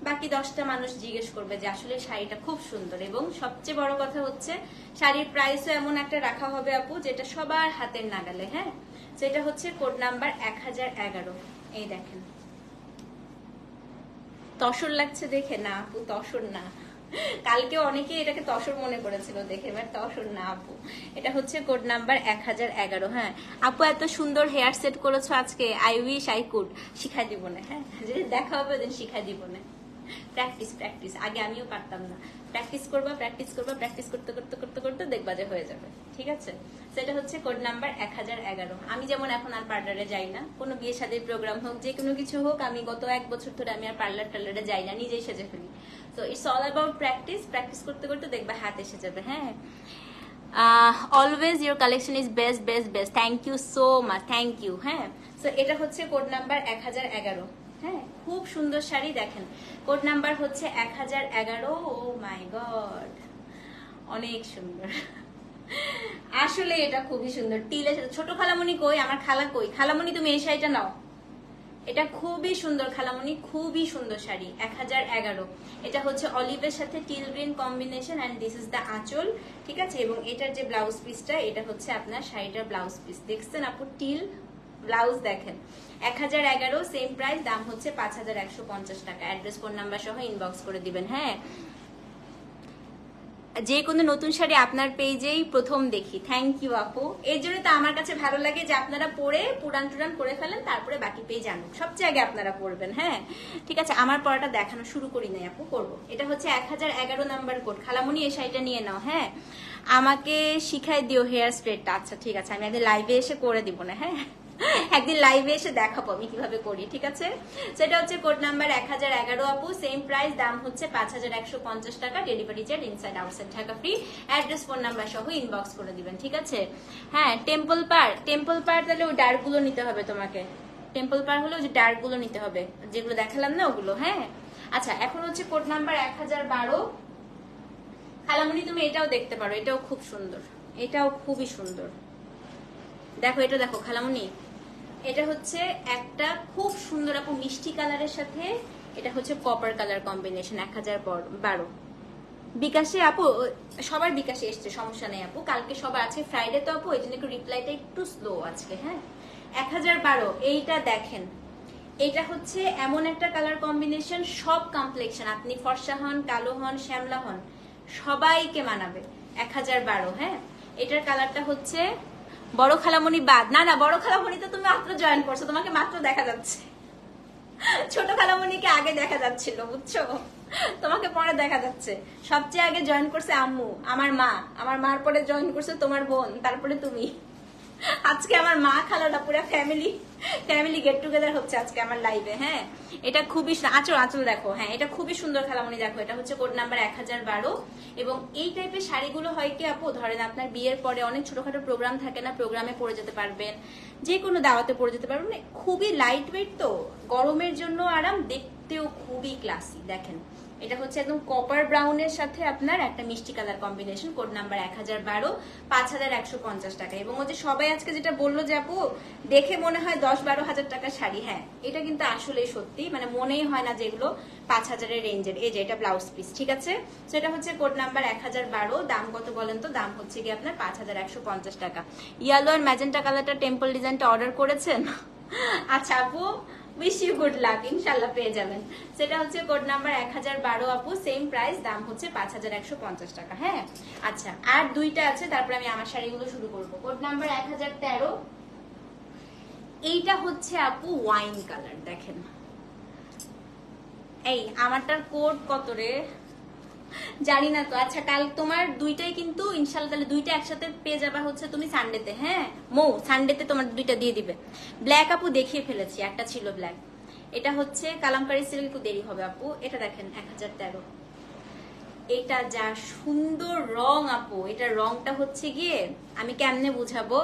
S1: বাকি 10টা মানুষ জিজ্ঞেস করবে যে আসলে শাড়িটা খুব সুন্দর। এবং সবচেয়ে বড় কথা হচ্ছে শাড়ির প্রাইসও এমন একটা রাখা হবে আপু যেটা সবার হাতের নাগালে। হ্যাঁ, সেটা হচ্ছে কোড নাম্বার 1011। এই দেখেন, তসর লাগছে দেখে? না আপু, তসর না। কালকে অনেকে এটাকে তসর মনে করেছিল দেখে, বাট তসর না আপু, এটা হচ্ছে কোড নাম্বার 1011। হ্যাঁ আপু, এত সুন্দর হেয়ার সেট করেছো আজকে, আই উইশ আই কুড। শিখাই দিব না, হ্যাঁ যে দেখা হবে ওদিন শিখাই দিব না। প্র্যাকটিস প্র্যাকটিস, আগে আমিও পারতাম না। প্র্যাকটিস করবা প্র্যাকটিস করবা, প্র্যাকটিস করতে করতে করতে করতে দেখবা যে হয়ে যাবে, ঠিক আছে? সেটা হচ্ছে কোড নাম্বার 1011। আমি যেমন এখন আর পার্লারে যাই না, কোনো বিয়ে শাদীর প্রোগ্রাম হোক, যে কোনো কিছু হোক, আমি গত 1 বছর ধরে আমি আর পার্লার টার্লারে যাই না, নিজেই সেজে ফেলি। তো it's all about practice. Practice করতে করতে দেখবা হাত এসে যাবে। হ্যাঁ, always your collection is best best best. Thank you so much, thank you. হ্যাঁ, সো এটা হচ্ছে কোড নাম্বার 1011। হ্যাঁ, খুব সুন্দর শাড়ি দেখেন। কোড নাম্বার হচ্ছে 1011। ও মাই গড, অনেক সুন্দর। আসলে এটা খুবই সুন্দর। টিলে ছোট খালামণি কই? আমার খালা কই? খালামণি তুমি এই শাড়িটা নাও, এটা খুবই সুন্দর খালামণি, খুবই সুন্দর শাড়ি। 1011। এটা হচ্ছে অলিভের সাথে teal green combination and this is the আঁচল, ঠিক আছে? এবং এটার যে ব্লাউজ পিসটা, এটা হচ্ছে আপনার শাড়িটার ব্লাউজ পিস। দেখছেন আপু, টিল ব্লাউজ দেখেন। 1011, সেম প্রাইস, দাম হচ্ছে 5150 টাকা। অ্যাড্রেস ফোন নাম্বার সহ ইনবক্স করে দিবেন। হ্যাঁ, যে কোনো নতুন শাড়ি আপনার পেজেই প্রথম দেখি। থ্যাংক ইউ আপু। এর জন্য তো আমার কাছে ভালো লাগে যে আপনারা পরে পুরান টুরান করে ফেলেন, তারপরে বাকি পেজ আনুক, সবচেয়ে আগে আপনারা পড়বেন। হ্যাঁ ঠিক আছে, আমার পড়াটা দেখানো শুরু করি নাই আপু, করবো। এটা হচ্ছে 1011 নাম্বার কোড। খালামণি এই শাড়িটা নিয়ে নাও। হ্যাঁ, আমাকে শিখাই দিও হেয়ার স্ট্রেটটা। আচ্ছা ঠিক আছে, আমি একদিন লাইভে এসে করে দিব না? হ্যাঁ, একদিন লাইভে এসে দেখাবো আমি কিভাবে করি, ঠিক আছে? সেটা হচ্ছে কোড নাম্বার 1011 আপু, সেম প্রাইস, দাম হচ্ছে 5150 টাকা, delivery charge inside outside Dhaka free. Address phone number সহ ইনবক্স করে দিবেন, ঠিক আছে? হ্যাঁ, টেম্পল পার, টেম্পল পার তাহলে ওই ডার্ক গুলো নিতে হবে তোমাকে। টেম্পল পার হলে ওই যে ডার্ক গুলো নিতে হবে, যেগুলো দেখালাম না ওগুলো। হ্যাঁ আচ্ছা, এখন হচ্ছে কোড নাম্বার 1012। খালামণি তুমি এটাও দেখতে পারো, এটাও খুব সুন্দর, এটাও খুবই সুন্দর। দেখো এটা দেখো খালামণি, এটা হচ্ছে একটা খুব সুন্দর আপু মিষ্টি কালারের সাথে, এটা হচ্ছে কপার কালার কম্বিনেশন। 1012 বিকাশে আপু, সবার বিকাশে এসছে, সমস্যা নেই আপু। কালকে সবার আছে, ফ্রাইডে তো আপু, এই জন্য রিপ্লাইটা একটু স্লো আজকে। হ্যাঁ, 1012 এইটা দেখেন। এটা হচ্ছে এমন একটা কালার কম্বিনেশন, সব কমপ্লেক্সন, আপনি ফর্সা হন, কালো হন, শ্যামলা হন, সবাইকে মানাবে। 1012। হ্যাঁ, এটার কালারটা হচ্ছে বড় খালামণি বাদ। না না, বড় খালামণি তো তুমি মাত্র জয়েন করছো, তোমাকে মাত্র দেখা যাচ্ছে। ছোট খালামণিকে আগে দেখা যাচ্ছিল, বুঝছো? তোমাকে পরে দেখা যাচ্ছে। সবচেয়ে আগে জয়েন করছে আম্মু, আমার মা, আমার মার পরে জয়েন করছে তোমার বোন, তারপরে তুমি। আজকে আমার মা খালাটা পুরো ফ্যামিলি গেট টুগেদার হচ্ছে আজকে আমার লাইভে। হ্যাঁ, এটা খুবই আঁচল দেখো। হ্যাঁ, এটা খুবই সুন্দর খালামণি, দেখো এটা হচ্ছে কোড নাম্বার 1012। এবং এই টাইপের শাড়িগুলো হয় কি আপু, ধরেন আপনার বিয়ের পরে অনেক ছোটখাটো প্রোগ্রাম থাকে না, প্রোগ্রামে পরে যেতে পারবেন, যে কোনো দাওয়াতে পরে যেতে পারবেন, খুবই লাইট ওয়েট, তো গরমের জন্য আরাম, দেখতেও খুবই ক্লাসি। দেখেন এটা হচ্ছে একদম কপার ব্রাউনের সাথে আপনার একটা মিষ্টি কালার কম্বিনেশন। কোড নাম্বার 1012, 5150 টাকা। এবং ওই যে সবাই আজকে যেটা বললো যে আপু দেখে মনে হয় 10-12 হাজার টাকার শাড়ি, হ্যাঁ এটা কিন্তু আসলেই সত্যি, মানে মনেই হয় না যেগুলো 5000-এর রেঞ্জের। এই যে এটা ব্লাউজ পিস, ঠিক আছে। সেটা হচ্ছে কোড নাম্বার 1012। দাম কত বলেন তো? দাম হচ্ছে কি আপনার 5150 টাকা। ইয়েলো আর ম্যাজেন্টা কালারটা টেম্পল ডিজাইনটা অর্ডার করেছেন? আচ্ছা আপু, উইশ ইউ গুড লাক, ইনশাল্লাহ পেয়ে যাবেন। সেটা হচ্ছে কোড নাম্বার 1012 আপু, সেম প্রাইস, দাম হচ্ছে 5150 টাকা। হ্যাঁ আচ্ছা, আর দুইটা আছে, তারপরে আমি আমার শাড়িগুলো শুরু করবো। কোড নাম্বার 1013, এইটা হচ্ছে আপু ওয়াইন কালার। দেখেন এই আমারটার কোড কত রে জানি না তো। আচ্ছা কাল তোমার দুইটাই কিন্তু ইনশাল্লাহ তাহলে দুইটা একসাথে পেয়ে যাবা হচ্ছে তুমি সানডেতে। হ্যাঁ মৌ, সানডেতে তোমার দুইটা দিয়ে দিবে। ব্ল্যাক আপু দেখিয়ে ফেলেছি, একটা ছিল ব্ল্যাক। এটা হচ্ছে কালামকারী সিল্ক, একটু দেরি হবে আপু। এটা দেখেন 1013, এটা যা সুন্দর রং আপু। এটা রংটা হচ্ছে গিয়ে আমি কেমনে বুঝাবো,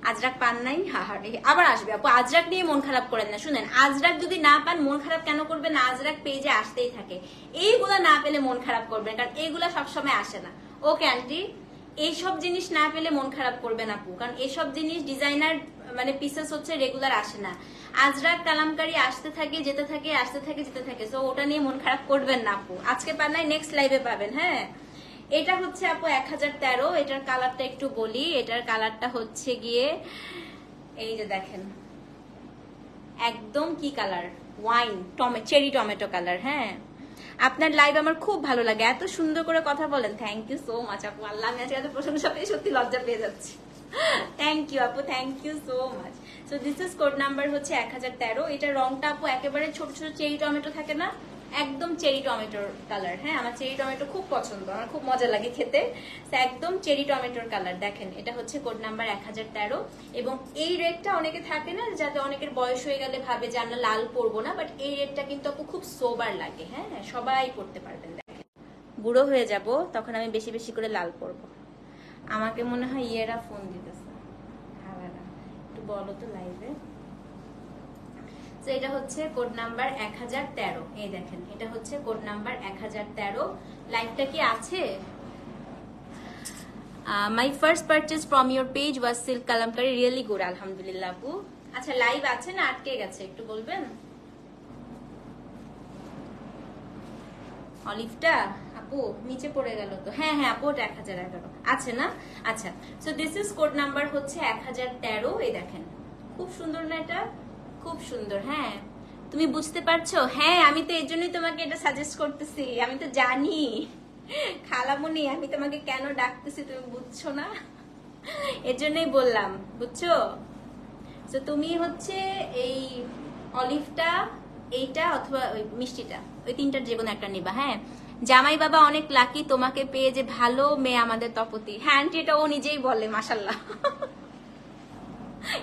S1: আজরাক পান নাই, হাহারে আবার আসবে আপু। আজরাক নিয়ে মন খারাপ করেন না, শুনেন আজরাক যদি না পান মন খারাপ কেন করবেন? আজরাক পেজে আসতেই থাকে, এইগুলা না পেলে মন খারাপ করবেন, কারণ এইগুলা সবসময় আসে না। ওকে আন্টি, এইসব জিনিস না পেলে মন খারাপ করবেন আপু, কারণ এইসব জিনিস ডিজাইনার মানে পিসেস হচ্ছে রেগুলার আসে না। আজরাক কালামকারী আসতে থাকে যেতে থাকে, আসতে থাকে যেতে থাকে, সো ওটা নিয়ে মন খারাপ করবেন না আপু। আজকে পান নাই, নেক্সট লাইভে পাবেন। হ্যাঁ এটা হচ্ছে আপু 1013। এটার কালারটা একটু বলি, এটার কালারটা হচ্ছে গিয়ে এই যে দেখেন একদম কি colour, wine cherry tomato colour. হ্যাঁ আপনার লাইভ আমার খুব ভালো লাগে, এত সুন্দর করে কথা বলেন। থ্যাংক ইউ সো মাচ আপু। আল্লাহ, আমি আজকে এত প্রশংসা পেয়ে সত্যি লজ্জা পেয়ে যাচ্ছি। থ্যাংক ইউ আপু, thank you so much. So this is code number হচ্ছে 1013। এটা রংটা আপু একেবারে ছোট ছোট চেরি টমেটো থাকে না, একদম চেরি টমেটোর কালার। হ্যাঁ আমার চেরি টমেটো খুব পছন্দ, আমার খুব মজা লাগে খেতে। একদম চেরি টমেটোর কালার। দেখেন এটা হচ্ছে কোড নাম্বার 1013। এবং এই রেডটা অনেকে থাকে না, যাতে অনেকের বয়স হয়ে গেলে ভাবে যে আমরা লাল পরবো না, বাট এই রেডটা কিন্তু আপু খুব সোবার লাগে। হ্যাঁ সবাই পরতে পারবেন। দেখেন বুড়ো হয়ে যাব তখন আমি বেশি বেশি করে লাল পরবো। আমাকে মনে হয় ইয়েরা ফোন দিতেছে, একটু বলো তো লাইভে। এটা হচ্ছে কোড নাম্বার 1013। এই দেখেন এটা হচ্ছে কোড নাম্বার 1013। লাইভটা কি আছে? My first purchase from your page was silk Kalamkari, really good. আলহামদুলিল্লাহ আপু। আচ্ছা লাইভ আছে না আটকে গেছে একটু বলবেন? অলিভটা আপু নিচে পড়ে গেল তো। হ্যাঁ হ্যাঁ আপু, 1011 আছে না? আচ্ছা so this is code number হচ্ছে 1013। এই দেখেন খুব সুন্দর না এটা? খুব সুন্দর। হ্যাঁ তুমি বুঝতে পারছো? হ্যাঁ আমি তো এর জন্যই তোমাকে এটা সাজেস্ট করতেছি, আমি তো জানি খালামুনি আমি তোমাকে কেন ডাকতেছি, তুমি বুঝছো না, এর জন্যই বললাম, বুঝছো? তো তুমি হচ্ছে এই অলিভটা, এইটা অথবা ওই মিষ্টিটা, ওই তিনটার যে কোনো একটা নিবা। হ্যাঁ জামাই বাবা অনেক লাকি তোমাকে পেয়ে, যে ভালো মেয়ে আমাদের তপতি। হ্যাঁ আন্টি এটা ও নিজেই বলে, মাশাল্লাহ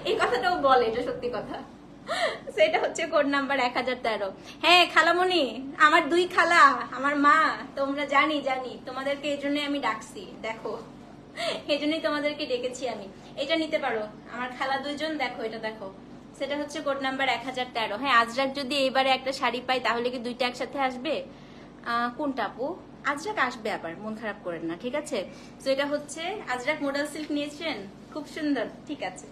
S1: এই কথাটাও বলে, এটা সত্যি কথা। সেটা হচ্ছে কোড নাম্বার 1013। হ্যাঁ খালামণি, আমার দুই খালা, আমার মা, তোমরা জানি তোমাদেরকে এই জন্য আমি ডাকছি। দেখো এই জন্যই তোমাদেরকে ডেকেছি আমি। এটা নিতে পারো, আমার খালা দুইজন। দেখো এটা দেখো, সেটা হচ্ছে কোড নাম্বার 1013। হ্যাঁ আজরাক যদি এবারে একটা শাড়ি পাই তাহলে কি দুইটা একসাথে আসবে? কোনটা আপু? আজরাক আসবে, আবার মন খারাপ করেন না, ঠিক আছে। তো এটা হচ্ছে আজরাক মডেল সিল্ক নিয়েছেন, খুব সুন্দর, ঠিক আছে।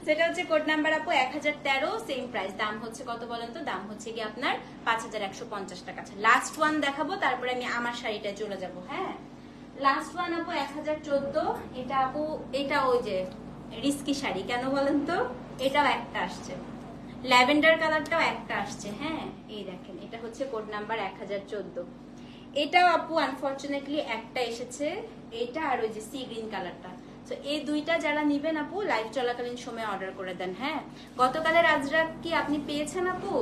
S1: সেটা হচ্ছে কোড নাম্বার আপু 1013, সেম প্রাইস। দাম হচ্ছে কত বলেন তো? দাম হচ্ছে কি আপনার 5150 টাকা। লাস্ট ওয়ান দেখাবো, তারপরে আমি আমার শাড়িটা চলে যাব। হ্যাঁ লাস্ট ওয়ান আপু 1014। এটা আপু এটা ওই যে রিস্কি শাড়ি, কেন বলেন তো? এটাও একটা আসছে, ল্যাভেন্ডার কালারটাও একটা আসছে। হ্যাঁ এই দেখেন এটা হচ্ছে কোড নাম্বার 1014। এটাও আপু আনফরচুনেটলি একটা এসেছে, এটা আর ওই যে সি গ্রিন কালারটা। তো এই দুইটা যারা নিবেন আপু লাইভ চলাকালীন সময় অর্ডার করে দেন। হ্যাঁ গতকালের আজরাক কি আপনি পেয়েছেন আপু?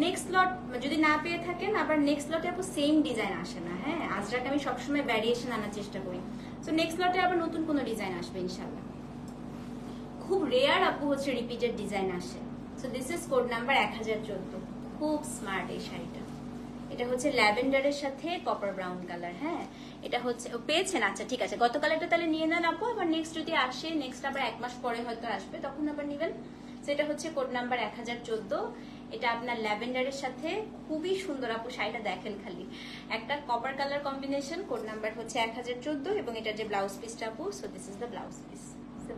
S1: নেক্সট লট যদি না পেয়ে থাকেন, আবার নেক্সট লটে আপু সেম ডিজাইন আসে না। হ্যাঁ আজরাক আমি সবসময় ভ্যারিয়েশন আনার চেষ্টা করি, তো নেক্সট লটে আবার নতুন কোনো ডিজাইন আসবে ইনশাল্লাহ। খুব রেয়ার আপু হচ্ছে রিপিটেড ডিজাইন আসে। So this is code number 1014। খুব স্মার্ট এই শাড়িটা। এটা হচ্ছে ল্যাভেন্ডারের সাথে কপার ব্রাউন কালার। হ্যাঁ এটা হচ্ছে পেয়েছেন? আচ্ছা ঠিক আছে, গতকাল এটা তাহলে নিয়ে নেন আপু, আবার নেক্সট যদি আসে, নেক্সট আবার 1 মাস পরে হয়তো আসবে, তখন আবার নেবেন। সেটা হচ্ছে কোড নাম্বার 1014। এটা আপনার ল্যাভেন্ডারের সাথে খুবই সুন্দর আপু, শাড়িটা দেখেন খালি, একটা copper colour combination, code number হচ্ছে 1014 এবং এটার যে ব্লাউজ পিসটা আপু, so this is the blouse piece,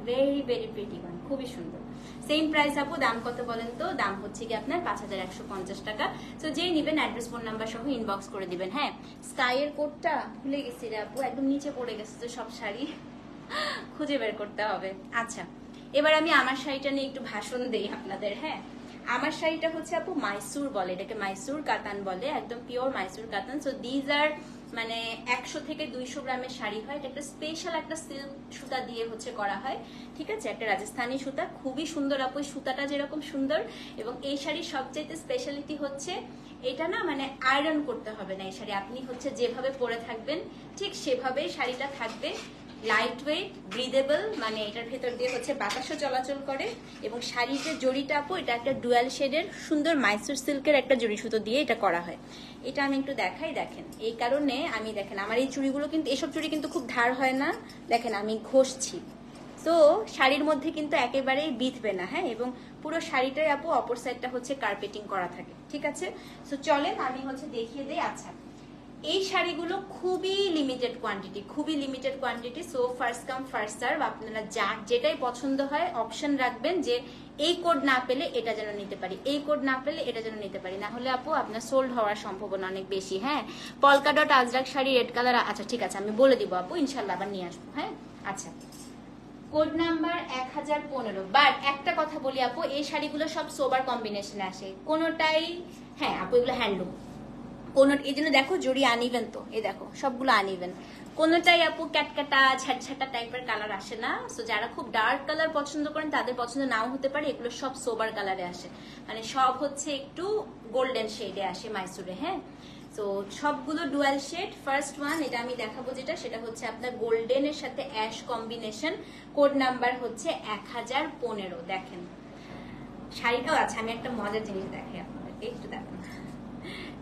S1: very very pretty one, খুবই সুন্দর। সেম প্রাইস আপু, দাম কত বলেন তো? দাম হচ্ছে কি আপনার 5150 টাকা। তো যেই নিবেন অ্যাড্রেস ফোন নাম্বার সহ ইনবক্স করে দিবেন। হ্যাঁ, স্কাইয়ের কোডটা ভুলে গেছি রে আপু, একদম নিচে পড়ে গেছে তো সব শাড়ি, খুঁজে বের করতে হবে। আচ্ছা, এবার আমি আমার শাড়িটা নিয়ে একটু ভাষণ দেই আপনাদের। হ্যাঁ, আমার শাড়িটা হচ্ছে আপু মাইসুর বলে, এটাকে মাইসুর কাতান বলে, একদম পিওর মাইসুর কাতান। সো দিজ আর মানে 100 থেকে 200 গ্রামের শাড়ি হয়। এটা একটা স্পেশাল একটা সিল্ক সুতা দিয়ে হচ্ছে করা হয়, ঠিক আছে, একটা রাজস্থানী সুতা, খুবই সুন্দর আপু। সুতাটা যেরকম সুন্দর, এবং এই শাড়ির সবচেয়ে স্পেশালিটি হচ্ছে এটা না মানে আয়রন করতে হবে না। এই শাড়ি আপনি হচ্ছে যেভাবে পরে থাকবেন ঠিক সেভাবেই শাড়িটা থাকবে, লাইট ওয়েট, ব্রিদেবল, মানে এটার ভেতর দিয়ে হচ্ছে বাতাসও চলাচল করে। এবং শাড়ির যে জড়িটা আপু, এটা একটা ডুয়াল শেডের সুন্দর মাইসুর সিল্কের একটা জড়ি সুতো দিয়ে এটা করা হয়। এটা আমি একটু দেখাই, দেখেন, এই কারণে আমি দেখেন আমার এই চুড়িগুলো কিন্তু, এসব চুড়ি কিন্তু খুব ধার হয় না, দেখেন আমি ঘষছি, তো শাড়ির মধ্যে কিন্তু একেবারেই বিঁধবে না। হ্যাঁ, এবং পুরো শাড়িটাই আপু অপর সাইডটা হচ্ছে কার্পেটিং করা থাকে, ঠিক আছে। সো চলেন আমি হচ্ছে দেখিয়ে দেই। আচ্ছা, এই শাড়িগুলো খুবই লিমিটেড কোয়ান্টিটি, খুবই limited quantity. So first come first serve, আপনারা যার যেটাই পছন্দ হয় অপশন রাখবেন যে এই কোড না পেলে এটা যেন নিতে পারি, এই কোড না পেলে এটা যেন নিতে পারি, না হলে আপু আপনার সোল্ড হওয়ার সম্ভাবনা অনেক বেশি। হ্যাঁ, polka dot Ajrak sari red colour, আচ্ছা ঠিক আছে আমি বলে দিব আপু, ইনশাল্লাহ আবার নিয়ে আসবো। হ্যাঁ, আচ্ছা, কোড নাম্বার 1015। বাট একটা কথা বলি আপু, এই শাড়িগুলো সব সোবার কম্বিনেশনে আসে, কোনোটাই, হ্যাঁ আপু এগুলো হ্যান্ডলুম, কোন এই জন্য দেখো জড়ি আনইভেন, তো এই দেখো সবগুলো আনইভেন, কোনোটাই আপু ক্যাটকাটা ঝাটঝাটা টাইপের কালার আসে না। সো যারা খুব ডার্ক কালার পছন্দ করেন তাদের পছন্দ নাও হতে পারে, এগুলো সব সোবার কালারে আসে, মানে সব হচ্ছে একটু গোল্ডেন শেডে আসে মাইসুরে। হ্যাঁ, তো সবগুলো ডুয়াল শেড। ফার্স্ট ওয়ান এটা আমি দেখাবো যেটা, সেটা হচ্ছে আপনার গোল্ডেনের সাথে অ্যাশ কম্বিনেশন, কোড নাম্বার হচ্ছে 1015। দেখেন শাড়িটাও, আচ্ছা আমি একটা মজার জিনিস দেখাই আপনাদেরকে, একটু দেখেন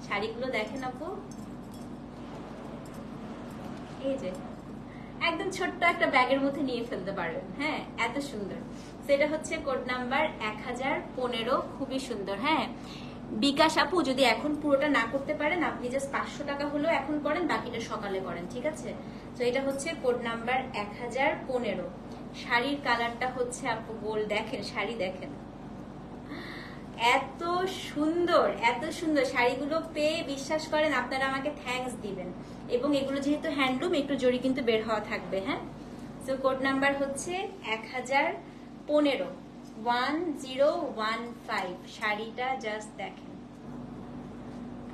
S1: শাড়িগুলো দেখেন আপু, এই যে একদম ছোট্ট একটা ব্যাগের মধ্যে নিয়ে ফেলতে পারবেন। হ্যাঁ, এত সুন্দর। সেটা হচ্ছে কোড নাম্বার 1015, খুবই সুন্দর। হ্যাঁ, বিকাশ আপু যদি এখন পুরোটা না করতে পারেন, আপনি জাস্ট 500 টাকা হলেও এখন করেন, বাকিটা সকালে করেন, ঠিক আছে। তো এটা হচ্ছে কোড নাম্বার 1015। শাড়ির কালারটা হচ্ছে আপু গোল্ড, দেখেন শাড়ি দেখেন, এত সুন্দর, এত সুন্দর শাড়িগুলো পেয়ে বিশ্বাস করেন আপনারা আমাকে থ্যাঙ্কস দিবেন। এবং এগুলো যেহেতু হ্যান্ডলুম, একটু জড়ি কিন্তু বের হওয়া থাকবে। হ্যাঁ, সো কোড নাম্বার হচ্ছে 1015, 1015। শাড়িটা জাস্ট দেখেন,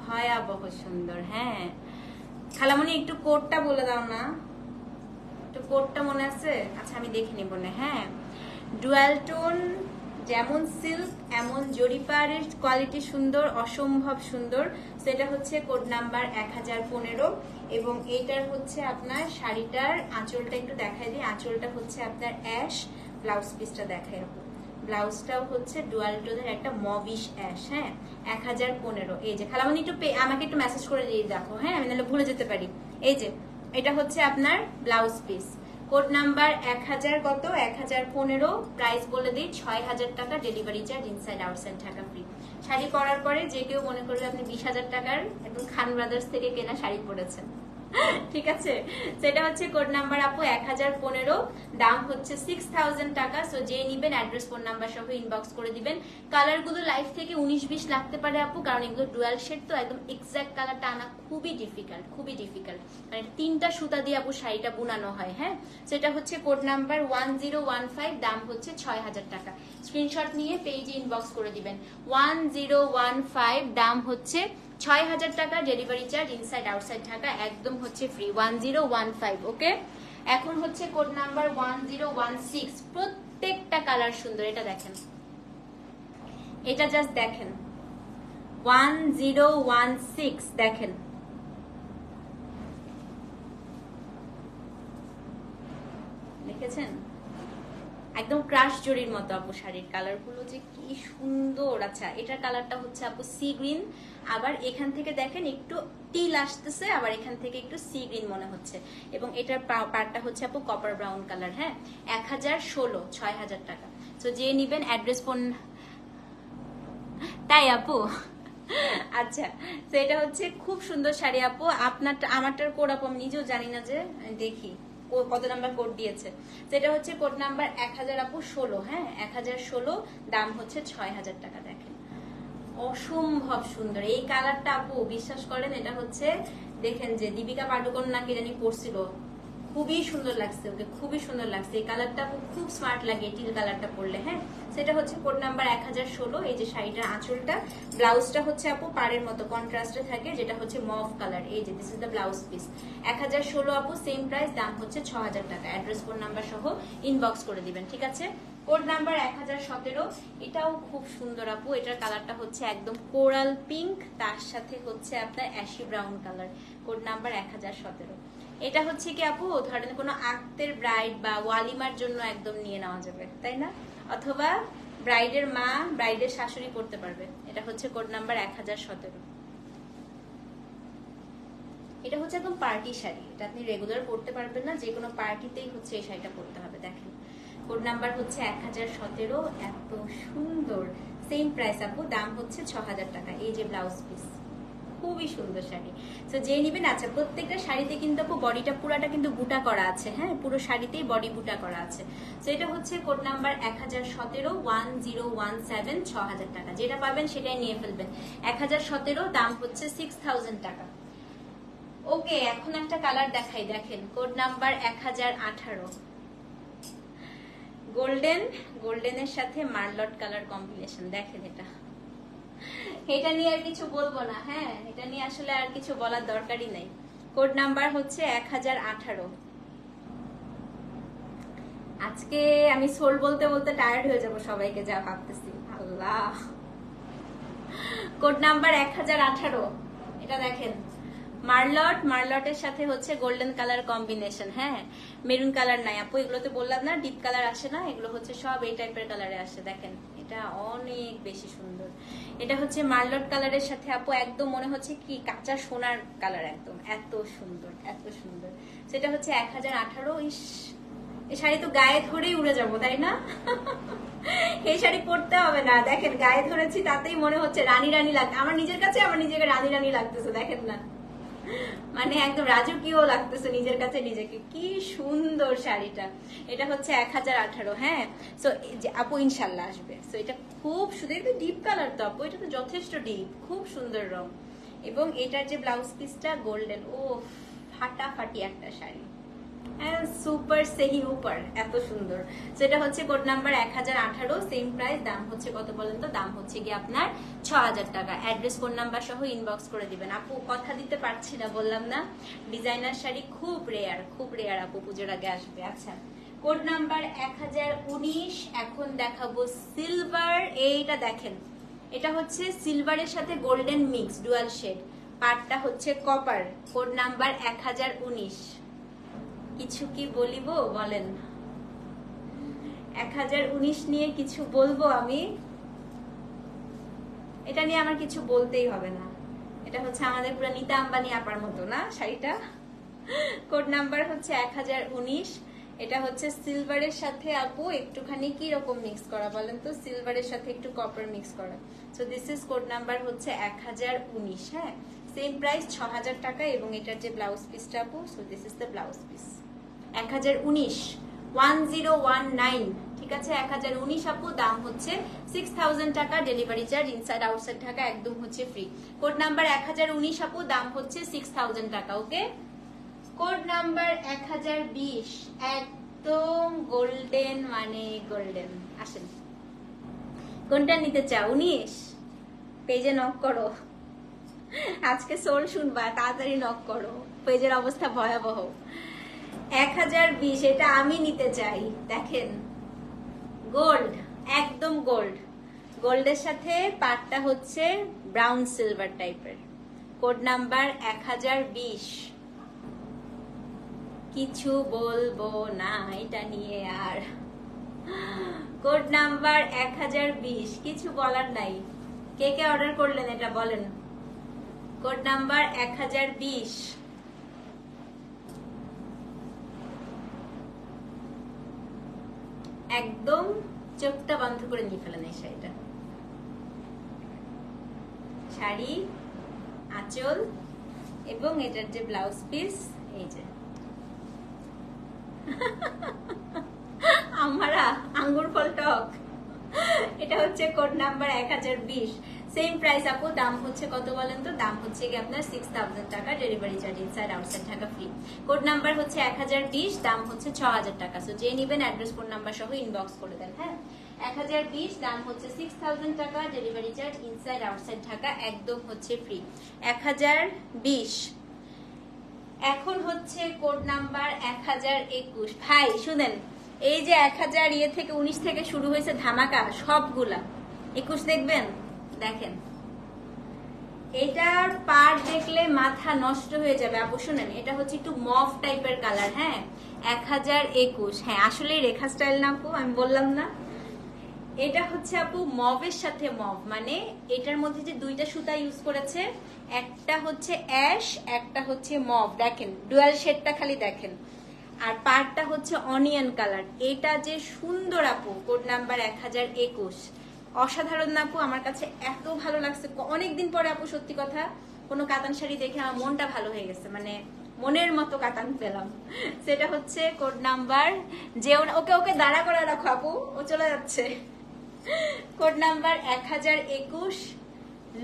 S1: ভয়াবহ সুন্দর। হ্যাঁ, খালামণি একটু কোডটা বলে দাও না, একটু কোডটা মনে আছে? আচ্ছা আমি দেখে নিব না। হ্যাঁ, ডুয়াল টোন, যেমন সিল্ক এমন জরিপারের কোয়ালিটি সুন্দর, অসম্ভব সুন্দর। সেটা হচ্ছে কোড নাম্বার 1015। এবং এইটার হচ্ছে আপনার শাড়িটার আঁচলটা একটু দেখাই দিই, আঁচলটা হচ্ছে আপনার অ্যাশ, ব্লাউজ পিসটা দেখাই, ব্লাউজটাও হচ্ছে ডুয়াল টোনের একটা মবিশ অ্যাশ। হ্যাঁ, 1015। এই যে খালামণি একটু আমাকে একটু মেসেজ করে দিয়ে দেখো, হ্যাঁ আমি নাহলে ভুলে যেতে পারি। এই যে এটা হচ্ছে আপনার blouse piece, code number 1015, price বলে দিই 6000 টাকা, delivery charge inside outside Dhaka free. Sari পরার পরে যে কেউ মনে করবে আপনি 20,000 টাকার একদম খান ব্রাদার্স থেকে কেনা শাড়ি পরেছেন, ঠিক আছে। সেটা হচ্ছে কোড নাম্বার আপু 1015, দাম হচ্ছে 6000 টাকা। সো যে নিবেন অ্যাড্রেস ফোন নাম্বার সহ ইনবক্স করে দিবেন। কালারগুলো লাইফ থেকে 19-20 লাগতে পারে আপু, কারণ এগুলো ডুয়াল শেড, তো একদম এক্সাক্ট কালারটা আনা খুবই ডিফিকাল্ট, খুবই ডিফিকাল্ট, মানে 3টা সুতা দিয়ে আপু শাড়িটা বুনানো হয়। হ্যাঁ, সেটা হচ্ছে কোড নাম্বার 1015, দাম হচ্ছে 6000 টাকা। স্ক্রিনশট নিয়ে পেজে ইনবক্স করে দিবেন। 1015, দাম হচ্ছে 6000 টাকা, delivery charge inside outside Dhaka একদম হচ্ছে ফ্রি। 1015, ওকে। এখন হচ্ছে কোড নাম্বার 1016, প্রত্যেকটা কালার সুন্দর। এটা দেখেন, এটা জাস্ট দেখেন, 1016 দেখেন, দেখেছেন একদম ক্রাশ জরির মতো আপু। শাড়ির কালার গুলো যে কি সুন্দর। আচ্ছা, এটার কালারটা হচ্ছে আপু সি গ্রিন, আবার এখান থেকে দেখেন একটু টিল আসতেছে, আবার এখান থেকে একটু সি গ্রিন মনে হচ্ছে। এবং এটার পার্টটা হচ্ছে আপু কপার ব্রাউন কালার। হ্যাঁ, 1016, 6000 টাকা। তো যে নিবেন অ্যাড্রেস ফোন, তাই আপু? আচ্ছা, তো এটা হচ্ছে খুব সুন্দর শাড়ি আপু। আপনারটা আমারটার কোড আপু আমি নিজেও জানি না, যে দেখি কত নাম্বার কোড দিয়েছে। সেটা হচ্ছে কোড নাম্বার 1000 আপু 16। হ্যাঁ 1016, দাম হচ্ছে 6000 টাকা। দেখেন অসম্ভব সুন্দর এই কালারটা আপু, বিশ্বাস করেন এটা হচ্ছে, দেখেন যে দীপিকা পাডুকোন নাকি জানি পরছিল, খুবই সুন্দর লাগছে ওকে, খুবই সুন্দর লাগছে এই কালারটা আপু, খুব স্মার্ট লাগে টিল কালারটা পরলে। হ্যাঁ সেটা হচ্ছে কোড নাম্বার 1016। এই যে শাড়িটার আঁচলটা, ব্লাউজটা হচ্ছে আপু পাড়ের মতো কন্ট্রাস্টে থাকে, যেটা হচ্ছে মভ কালার। এই যে this is the blouse piece. 1016 আপু, সেম প্রাইস, দাম হচ্ছে 6000 টাকা। অ্যাড্রেস ফোন নাম্বার সহ ইনবক্স করে দিবেন, ঠিক আছে? কোড নাম্বার 1017, এটাও খুব সুন্দর আপু। এটার কালারটা হচ্ছে একদম কোরাল পিঙ্ক, তার সাথে হচ্ছে আপনার ashy brown colour. Code number 1017। এটা হচ্ছে কি আপু, ধরেন কোনো আক্তের ব্রাইড বা ওয়ালিমার জন্য একদম নিয়ে নেওয়া যাবে, তাই না? অথবা ব্রাইডের মা, ব্রাইডের শাশুড়ি পড়তে পারবে। এটা হচ্ছে কোড নাম্বার 1017। এটা হচ্ছে একদম পার্টি শাড়ি, এটা আপনি রেগুলার পরতে পারবেন না, যে কোনো পার্টিতেই হচ্ছে এই শাড়িটা পরতে হবে। দেখেন কোড নাম্বার হচ্ছে 1017। এত সুন্দর, সেম প্রাইস আপু, দাম হচ্ছে 6000 টাকা। এই যে ব্লাউজ পিস, খুবই সুন্দর শাড়ি। তো যে নিবেন, আচ্ছা প্রত্যেকটা শাড়িতে কিন্তু আপু বডিটা পুরাটা কিন্তু বুটা করা আছে। হ্যাঁ পুরো শাড়িতেই বডি বুটা করা আছে। তো এটা হচ্ছে কোড নাম্বার 1017, 1017, 6000 টাকা। যেটা পাবেন সেটাই নিয়ে ফেলবেন। 1017, দাম হচ্ছে 6000 টাকা। ওকে, এখন একটা কালার দেখাই। দেখেন কোড নাম্বার 1018, গোল্ডেন, গোল্ডেনের সাথে মার্লট কালার কম্বিনেশন। দেখেন এটা নিয়ে আর কিছু বলবো না। হ্যাঁ এটা নিয়ে আসলে আর কিছু বলার দরকারই নাই। কোড নাম্বার হচ্ছে 1018। আজকে আমি সোল বলতে বলতে টায়ার্ড হয়ে যাব সবাইকে, যা ভাবতেছি আল্লাহ। কোড নাম্বার 1018, এটা দেখেন মার্লট, মার্লটের সাথে হচ্ছে গোল্ডেন কালার কম্বিনেশন। হ্যাঁ মেরুন কালার নাই আপু, এগুলোতে বললাম না ডিপ কালার আসে না, এগুলো হচ্ছে সব এই টাইপের কালারে আসে। দেখেন এটা অনেক বেশি সুন্দর। এটা হচ্ছে মার্লট কালারের সাথে আপু একদম মনে হচ্ছে কি কাঁচা সোনার কালার, একদম এত সুন্দর, এত সুন্দর। সেটা হচ্ছে 1018। এই শাড়ি তো গায়ে ধরেই উড়ে যাবো, তাই না? এই শাড়ি পরতে হবে না, দেখেন গায়ে ধরেছি তাতেই মনে হচ্ছে রানী রানী লাগে। আমার নিজের কাছে আমার নিজেকে রানী রানী লাগতেছে, দেখেন না, মানে একদম রাজকীয় লাগতেছে নিজের কাছে নিজেকে। কি সুন্দর শাড়িটা। এটা হচ্ছে 1018। হ্যাঁ সো আপু ইনশাল্লাহ আসবে। সো এটা খুব সুন্দর, এটা ডিপ কালার তো আপু, এটা তো যথেষ্ট ডিপ, খুব সুন্দর রং। এবং এটার যে ব্লাউজ পিসটা গোল্ডেন, ও ফাটাফাটি একটা শাড়ি, সুপার সেহি উপর, এত সুন্দর। সেটা হচ্ছে কোড নাম্বার 1018, সেম প্রাইস, দাম হচ্ছে কত বলেন তো? দাম হচ্ছে কি আপনার 6000 টাকা। অ্যাড্রেস ফোন নাম্বার সহ ইনবক্স করে দিবেন। আপু কথা দিতে পারছি না, বললাম না ডিজাইনার শাড়ি খুব রেয়ার, খুব রেয়ার আপু, পুজোর আগে আসবে। আচ্ছা কোড নাম্বার 1019। এখন দেখাবো সিলভার। এইটা দেখেন, এটা হচ্ছে সিলভারের সাথে গোল্ডেন মিক্স ডুয়াল শেড, পাটটা হচ্ছে কপার। Code number 1019। কিছু কি বলিব বলেন? 1019 নিয়ে কিছু বলবো আমি? এটা নিয়ে আমার কিছু বলতেই হবে না। এটা হচ্ছে আমাদের পুরো নীতা আম্বানি আপার মতো না শাড়িটা। কোড নাম্বার হচ্ছে 1019। এটা হচ্ছে সিলভারের সাথে আপু একটুখানি কি রকম মিক্স করা বলেন তো? সিলভারের সাথে একটু কপার মিক্স করা। So this is code number হচ্ছে 1019। হ্যাঁ সেম প্রাইস 6000 টাকা। এবং এটার যে ব্লাউজ পিসটা আপু, so this is the blouse piece. 1019, 1019, ঠিক আছে? 1019 আপু, দাম হচ্ছে 6000 টাকা। Delivery charge inside outside Dhaka একদম হচ্ছে ফ্রি। কোড নাম্বার 1019 আপু, দাম হচ্ছে 6000 টাকা। ওকে, কোড নাম্বার 1020, একদম গোল্ডেন, মানে গোল্ডেন। আসেন, কোনটা নিতে চাও? 19 পেজে নক করো, আজকে সোল শুনবা, তাড়াতাড়ি নক করো, পেজের অবস্থা ভয়াবহ। 1020, এটা আমি নিতে চাই। দেখেন গোল্ড, একদম গোল্ড, গোল্ডের সাথে পাটটা হচ্ছে ব্রাউন সিলভার টাইপের। Code number 1020। কিছু বলবো না এটা নিয়ে আর। কোড নাম্বার 1020, কিছু বলার নাই। কে কে অর্ডার করলেন এটা বলেন। Code number 1020। একদম চোখটা বন্ধ করে নিয়ে ফেলেন এই শাড়িটা। শাড়ি, আঁচল এবং এটার যে ব্লাউজ পিস, এই যে আমরা আঙ্গুর ফল টক, এটা হচ্ছে কোড নাম্বার 1020। সেম প্রাইস আপু, দাম হচ্ছে কত বলেন তো? দাম হচ্ছে কি আপনার 6000 টাকা, delivery charge inside outside Dhaka free. Code number হচ্ছে 1020, দাম হচ্ছে 6000 টাকা। সো যে নিবেন অ্যাড্রেস ফোন নাম্বার সহ ইনবক্স করে দেন। হ্যাঁ, 1020, দাম হচ্ছে 6000 টাকা, delivery charge inside outside Dhaka একদম হচ্ছে ফ্রি। 1020। এখন হচ্ছে কোড নাম্বার 1021। ভাই শুনেন, এই যে 1000 থেকে 19 থেকে শুরু হয়েছে ধামাকা, সবগুলা 21 দেখবেন। দেখেন এটার পার দেখলে মাথা নষ্ট হয়ে যাবে আপু। শুনেন, এটা হচ্ছে একটু মভ টাইপের কালার। হ্যাঁ, 1021। হ্যাঁ, আসলে রেখা স্টাইল না আপু, আমি বললাম না? এটা হচ্ছে আপু মভের সাথে মভ, মানে এটার মধ্যে যে দুইটা সুতা ইউজ করেছে, একটা হচ্ছে অ্যাশ, একটা হচ্ছে মভ। দেখেন ডুয়াল শেডটা খালি দেখেন। আর পার্টটা হচ্ছে অনিয়ন কালার। এটা যে সুন্দর আপু, কোড নাম্বার 1021। অসাধারণ না আপু? আমার কাছে এত ভালো লাগছে, অনেকদিন পরে আপু সত্যি কথা কোনো কাতান শাড়ি দেখে আমার মনটা ভালো হয়ে গেছে, মানে মনের মতো কাতান পেলাম। সেটা হচ্ছে কোড নাম্বার, যে ওকে ওকে দাঁড়া করে রাখো আপু, ও চলে যাচ্ছে। Code number 1021।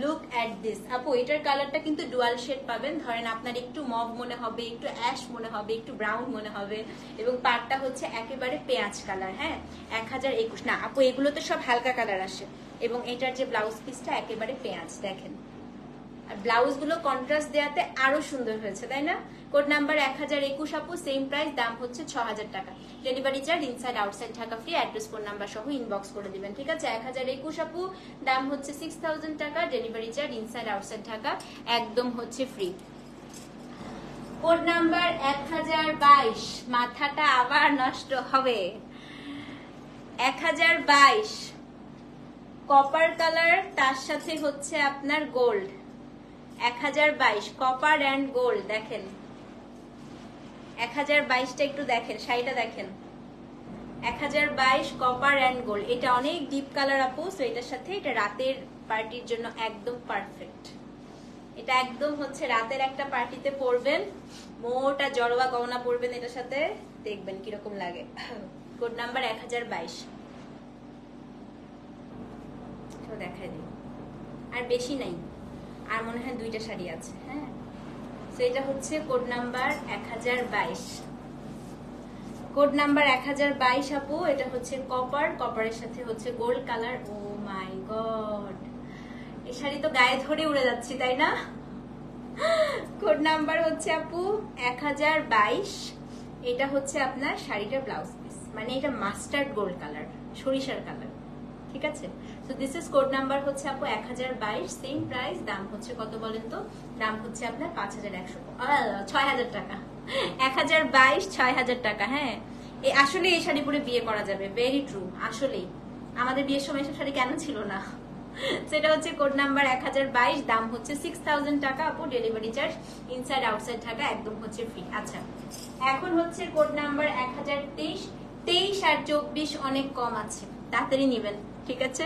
S1: Look at this আপু, এটার কালারটা কিন্তু ডুয়াল শেড পাবেন। ধরেন আপনার একটু মভ মনে হবে, একটু অ্যাশ মনে হবে, একটু ব্রাউন মনে হবে, এবং পাড়টা হচ্ছে একেবারে পেঁয়াজ কালার। হ্যাঁ, 1021 না আপু, এগুলো তো সব হালকা কালার আসে। এবং এটার যে ব্লাউজ পিসটা একেবারে পেঁয়াজ, দেখেন। আর ব্লাউজ গুলো কন্ট্রাস্ট দেওয়াতে আরো সুন্দর হয়েছে, তাই না? কোড নাম্বার 1021 আপু, সেম প্রাইস, দাম হচ্ছে 6000 টাকা, delivery charge inside outside Dhaka free, address phone number সহ ইনবক্স করে দিবেন। ঠিক আছে, 1021 আপু, দাম হচ্ছে 6000 টাকা, delivery charge inside outside Dhaka একদম হচ্ছে ফ্রি। কোড নাম্বার 1022, মাথাটা আবার নষ্ট হবে। 1022 কপার কালার, তার সাথে হচ্ছে আপনার গোল্ড। 1022 copper and gold. দেখেন 1022টা একটু দেখেন, শাড়িটা দেখেন। 1022 কপার অ্যান্ড গোল্ড, এটা অনেক ডিপ কালার আপু। সো এটার সাথে এটা রাতের পার্টির জন্য একদম পারফেক্ট। এটা একদম হচ্ছে রাতের একটা পার্টিতে পরবেন, মোটা জড়োয়া গহনা পরবেন এটার সাথে, দেখবেন কিরকম লাগে। Code number 1022। দেখাই দিই, আর বেশি নাই, আর মনে হয় দুইটা শাড়ি আছে। হ্যাঁ, তো এটা হচ্ছে কোড নাম্বার 1022। কোড নাম্বার 1022 আপু, এটা হচ্ছে কপার, কপারের সাথে হচ্ছে গোল্ড কালার। ও মাই গড, এই শাড়ি তো গায়ে ধরে উড়ে যাচ্ছি, তাই না? কোড নাম্বার হচ্ছে আপু 1022। এটা হচ্ছে আপনার শাড়িটার ব্লাউজ পিস, মানে এটা মাস্টার্ড গোল্ড কালার, সরিষার কালার। ঠিক আছে, তো দিস ইজ কোড নাম্বার হচ্ছে আপু 1022, সেম প্রাইস, দাম হচ্ছে কত বলেন তো? দাম হচ্ছে আপনার 6000 টাকা। 1022 6000 টাকা। হ্যাঁ, আসলে এই শাড়ি পরে বিয়ে করা যাবে, ভেরি ট্রু। আসলেই আমাদের বিয়ের সময় এসব শাড়ি কেন ছিল না? সেটা হচ্ছে কোড নাম্বার 1022, দাম হচ্ছে 6000 টাকা আপু, delivery charge inside outside Dhaka একদম হচ্ছে ফ্রি। আচ্ছা, এখন হচ্ছে কোড নাম্বার 1023। 23 আর 24 অনেক কম আছে, তাড়াতাড়ি নিবেন। ঠিক আছে,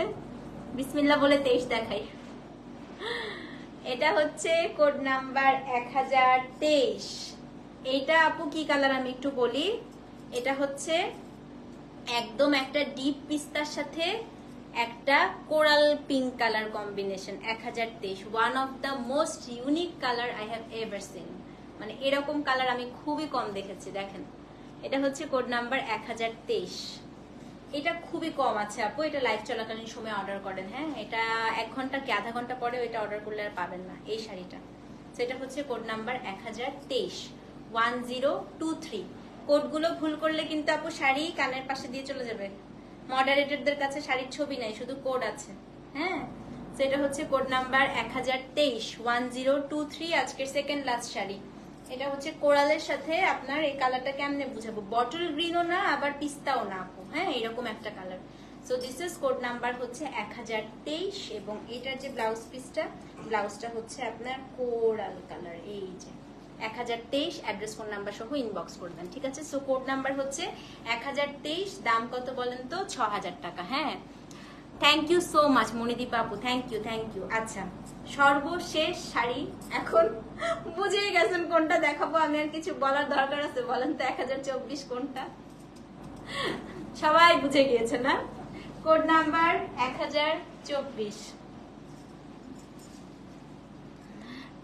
S1: বিসমিল্লাহ বলে 23 দেখাই। এটা হচ্ছে কোড নাম্বার 1023। এইটা আপু কি কালার আমি একটু বলি। এটা হচ্ছে একদম একটা ডিপ পিস্তার সাথে একটা coral pink colour combination. 1023, one of the most unique colour I have ever seen. মানে এরকম কালার আমি খুবই কম দেখেছি। দেখেন, এটা হচ্ছে কোড নাম্বার 1023। এটা খুবই কম আছে আপু, এটা লাইভ চলাকালীন সময় অর্ডার করেন। হ্যাঁ, এটা 1 ঘন্টা কি আধা ঘন্টা পরে এটা অর্ডার করলে আর পাবেন না এই শাড়িটা। সেটা হচ্ছে কোড নাম্বার 1023, 1023। কোডগুলো ভুল করলে কিন্তু আপু শাড়ি কানের পাশে দিয়ে চলে যাবে। মডারেটরদের কাছে শাড়ির ছবি নাই, শুধু কোড আছে। হ্যাঁ, সেটা হচ্ছে কোড নাম্বার 1023, 1023, আজকের সেকেন্ড লাস্ট শাড়ি। এটা হচ্ছে কোরালের সাথে আপনার এই কালারটা কেমনে বুঝাবো, বটল গ্রিনও না আবার পিস্তাও না আপু। হ্যাঁ, এরকম একটা colour. So this is code number হচ্ছে 1023, এবং এটার যে ব্লাউজ পিসটা, ব্লাউজটা হচ্ছে আপনার কোরাল কালার। এই যে 1023, অ্যাড্রেস ফোন নাম্বার সহ ইনবক্স করবেন। ঠিক আছে, সো কোড নাম্বার হচ্ছে 1023, দাম কত বলেন তো? 6000 টাকা। হ্যাঁ, thank you so much Monidipa আপু, থ্যাংক ইউ। আচ্ছা, সর্বশেষ শাড়ি। এখন বুঝেই গেছেন কোনটা দেখাবো, আমি আর কিছু বলার দরকার আছে? বলেন তো 1024 কোনটা? সবাই বুঝে গিয়েছে না? Code number 1024।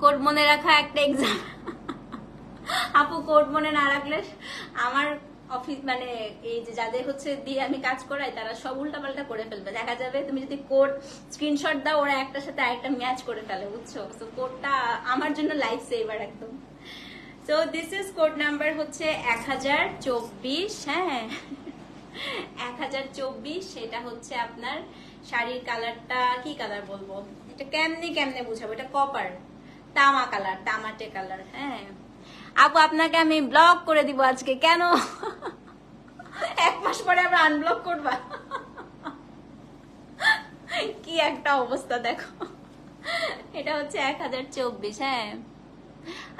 S1: কোড মনে রাখা একটা এক্সাম। আপু কোড মনে না রাখলে আমার অফিস মানে এই যে যাদের হচ্ছে দিয়ে আমি কাজ করাই তারা সব উল্টাপাল্টা করে ফেলবে। দেখা যাবে তুমি যদি কোড স্ক্রিনশট দাও ওরা একটার সাথে আরেকটা ম্যাচ করে ফেলে, বুঝছো? তো কোডটা আমার জন্য লাইফ সেভার একদম। So this is code number হচ্ছে 1024। হ্যাঁ 1024। সেটা হচ্ছে আপনার শাড়ির কালারটা কি কালার বলবো, এটা কেমনে বুঝাবো, এটা কপার তামা কালার, তামাটে কালার। হ্যাঁ আপু আপনাকে আমি ব্লক করে দিব আজকে। কেন? 1 মাস পরে আমরা আনব্লক করবা? কি একটা অবস্থা দেখো। এটা হচ্ছে 1024। হ্যাঁ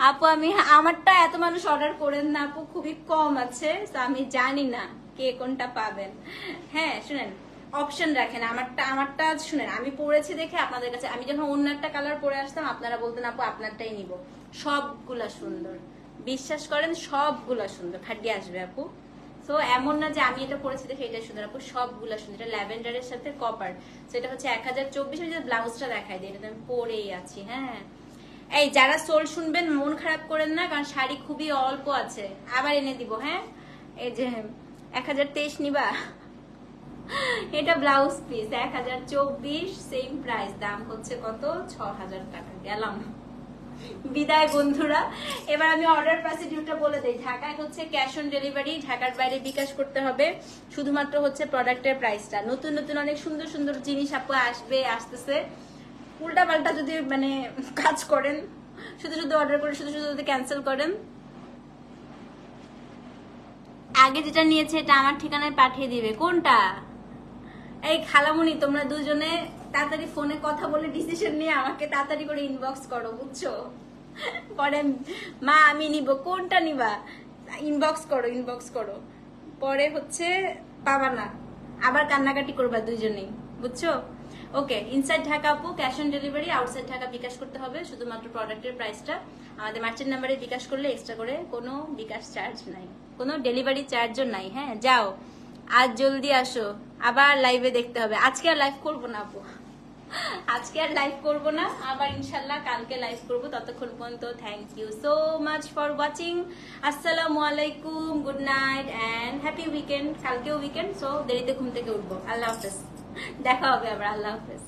S1: আপু আমি আমারটা এত মানুষ অর্ডার করেন না আপু, খুবই কম আছে, তো আমি জানি না কে কোনটা পাবেন। হ্যাঁ শুনেন অপশন রাখেন, আমারটা শুনেন, আমি পরেছি দেখে আপনাদের কাছে, আমি যখন অন্য একটা কালার পরে আসতাম আপনারা বলতেন আপু আপনারটাই নিব। সবগুলা সুন্দর, বিশ্বাস করেন সবগুলা সুন্দর, খাটিয়ে আসবে আপু। তো এমন না যে আমি এটা পরেছি দেখে এটা সুন্দর আপু, সবগুলা সুন্দর। এটা ল্যাভেন্ডারের সাথে কপার, সেটা হচ্ছে 1024। আমি যে ব্লাউজটা দেখাই দিই, এটা আমি পরেই আছি। হ্যাঁ এই যারা সোল শুনবেন মন খারাপ করেন না, কারণ শাড়ি খুবই অল্প আছে, আবার এনে দিব। হ্যাঁ এই যে 1023 নিবা, এটা ব্লাউজ পিস 1024, সেম প্রাইস, দাম হচ্ছে কত 6000 টাকা। গেলাম, বিদায় বন্ধুরা। এবার আমি অর্ডার প্রসিডিউরটা বলে দিই। ঢাকায় হচ্ছে ক্যাশ অন ডেলিভারি, ঢাকার বাইরে বিকাশ করতে হবে। শুধুমাত্র হচ্ছে প্রোডাক্টের প্রাইসটা। নতুন নতুন অনেক সুন্দর সুন্দর জিনিস আপু আসতেছে। উল্টা পাল্টা যদি মানে কাজ করেন, শুধু শুধু অর্ডার করে শুধু শুধু যদি ক্যান্সেল করেন, আগে যেটা নিয়েছে এটা আমার ঠিকানায় পাঠিয়ে দিবে। কোনটা? এই খালামুনি তোমরা দুজনে তাড়াতাড়ি ফোনে কথা বলে ডিসিশন নিয়ে আমাকে তাড়াতাড়ি করে ইনবক্স করো, বুঝছো? পরে মা আমি নিব, কোনটা নিবা? ইনবক্স করো। পরে হচ্ছে পাবা না, আবার কান্নাকাটি করবা দুইজনেই, বুঝছো? ওকে, ইনসাইড ঢাকা আপু cash on delivery, outside Dhaka bKash করতে হবে। শুধুমাত্র প্রোডাক্টের প্রাইসটা আমাদের মার্চেন্ট নাম্বারে বিকাশ করলে এক্সট্রা করে কোনো বিকাশ চার্জ নাই, কোনো ডেলিভারি চার্জও নাই। হ্যাঁ যাও আজ জলদি আসো, আবার লাইভে দেখতে হবে। আজকে আর লাইভ করবো না আপু, আজকে আর লাইভ করবো না, আবার ইনশাল্লাহ কালকে লাইভ করবো। ততক্ষণ পর্যন্ত thank you so much for watching. আসসালামু আলাইকুম, good night and happy weekend. কালকেও উইকেন্ড, সো দেরিতে ঘুম থেকে উঠবো। আল্লাহ হাফেজ, দেখা হবে আবার। আল্লাহ হাফেজ।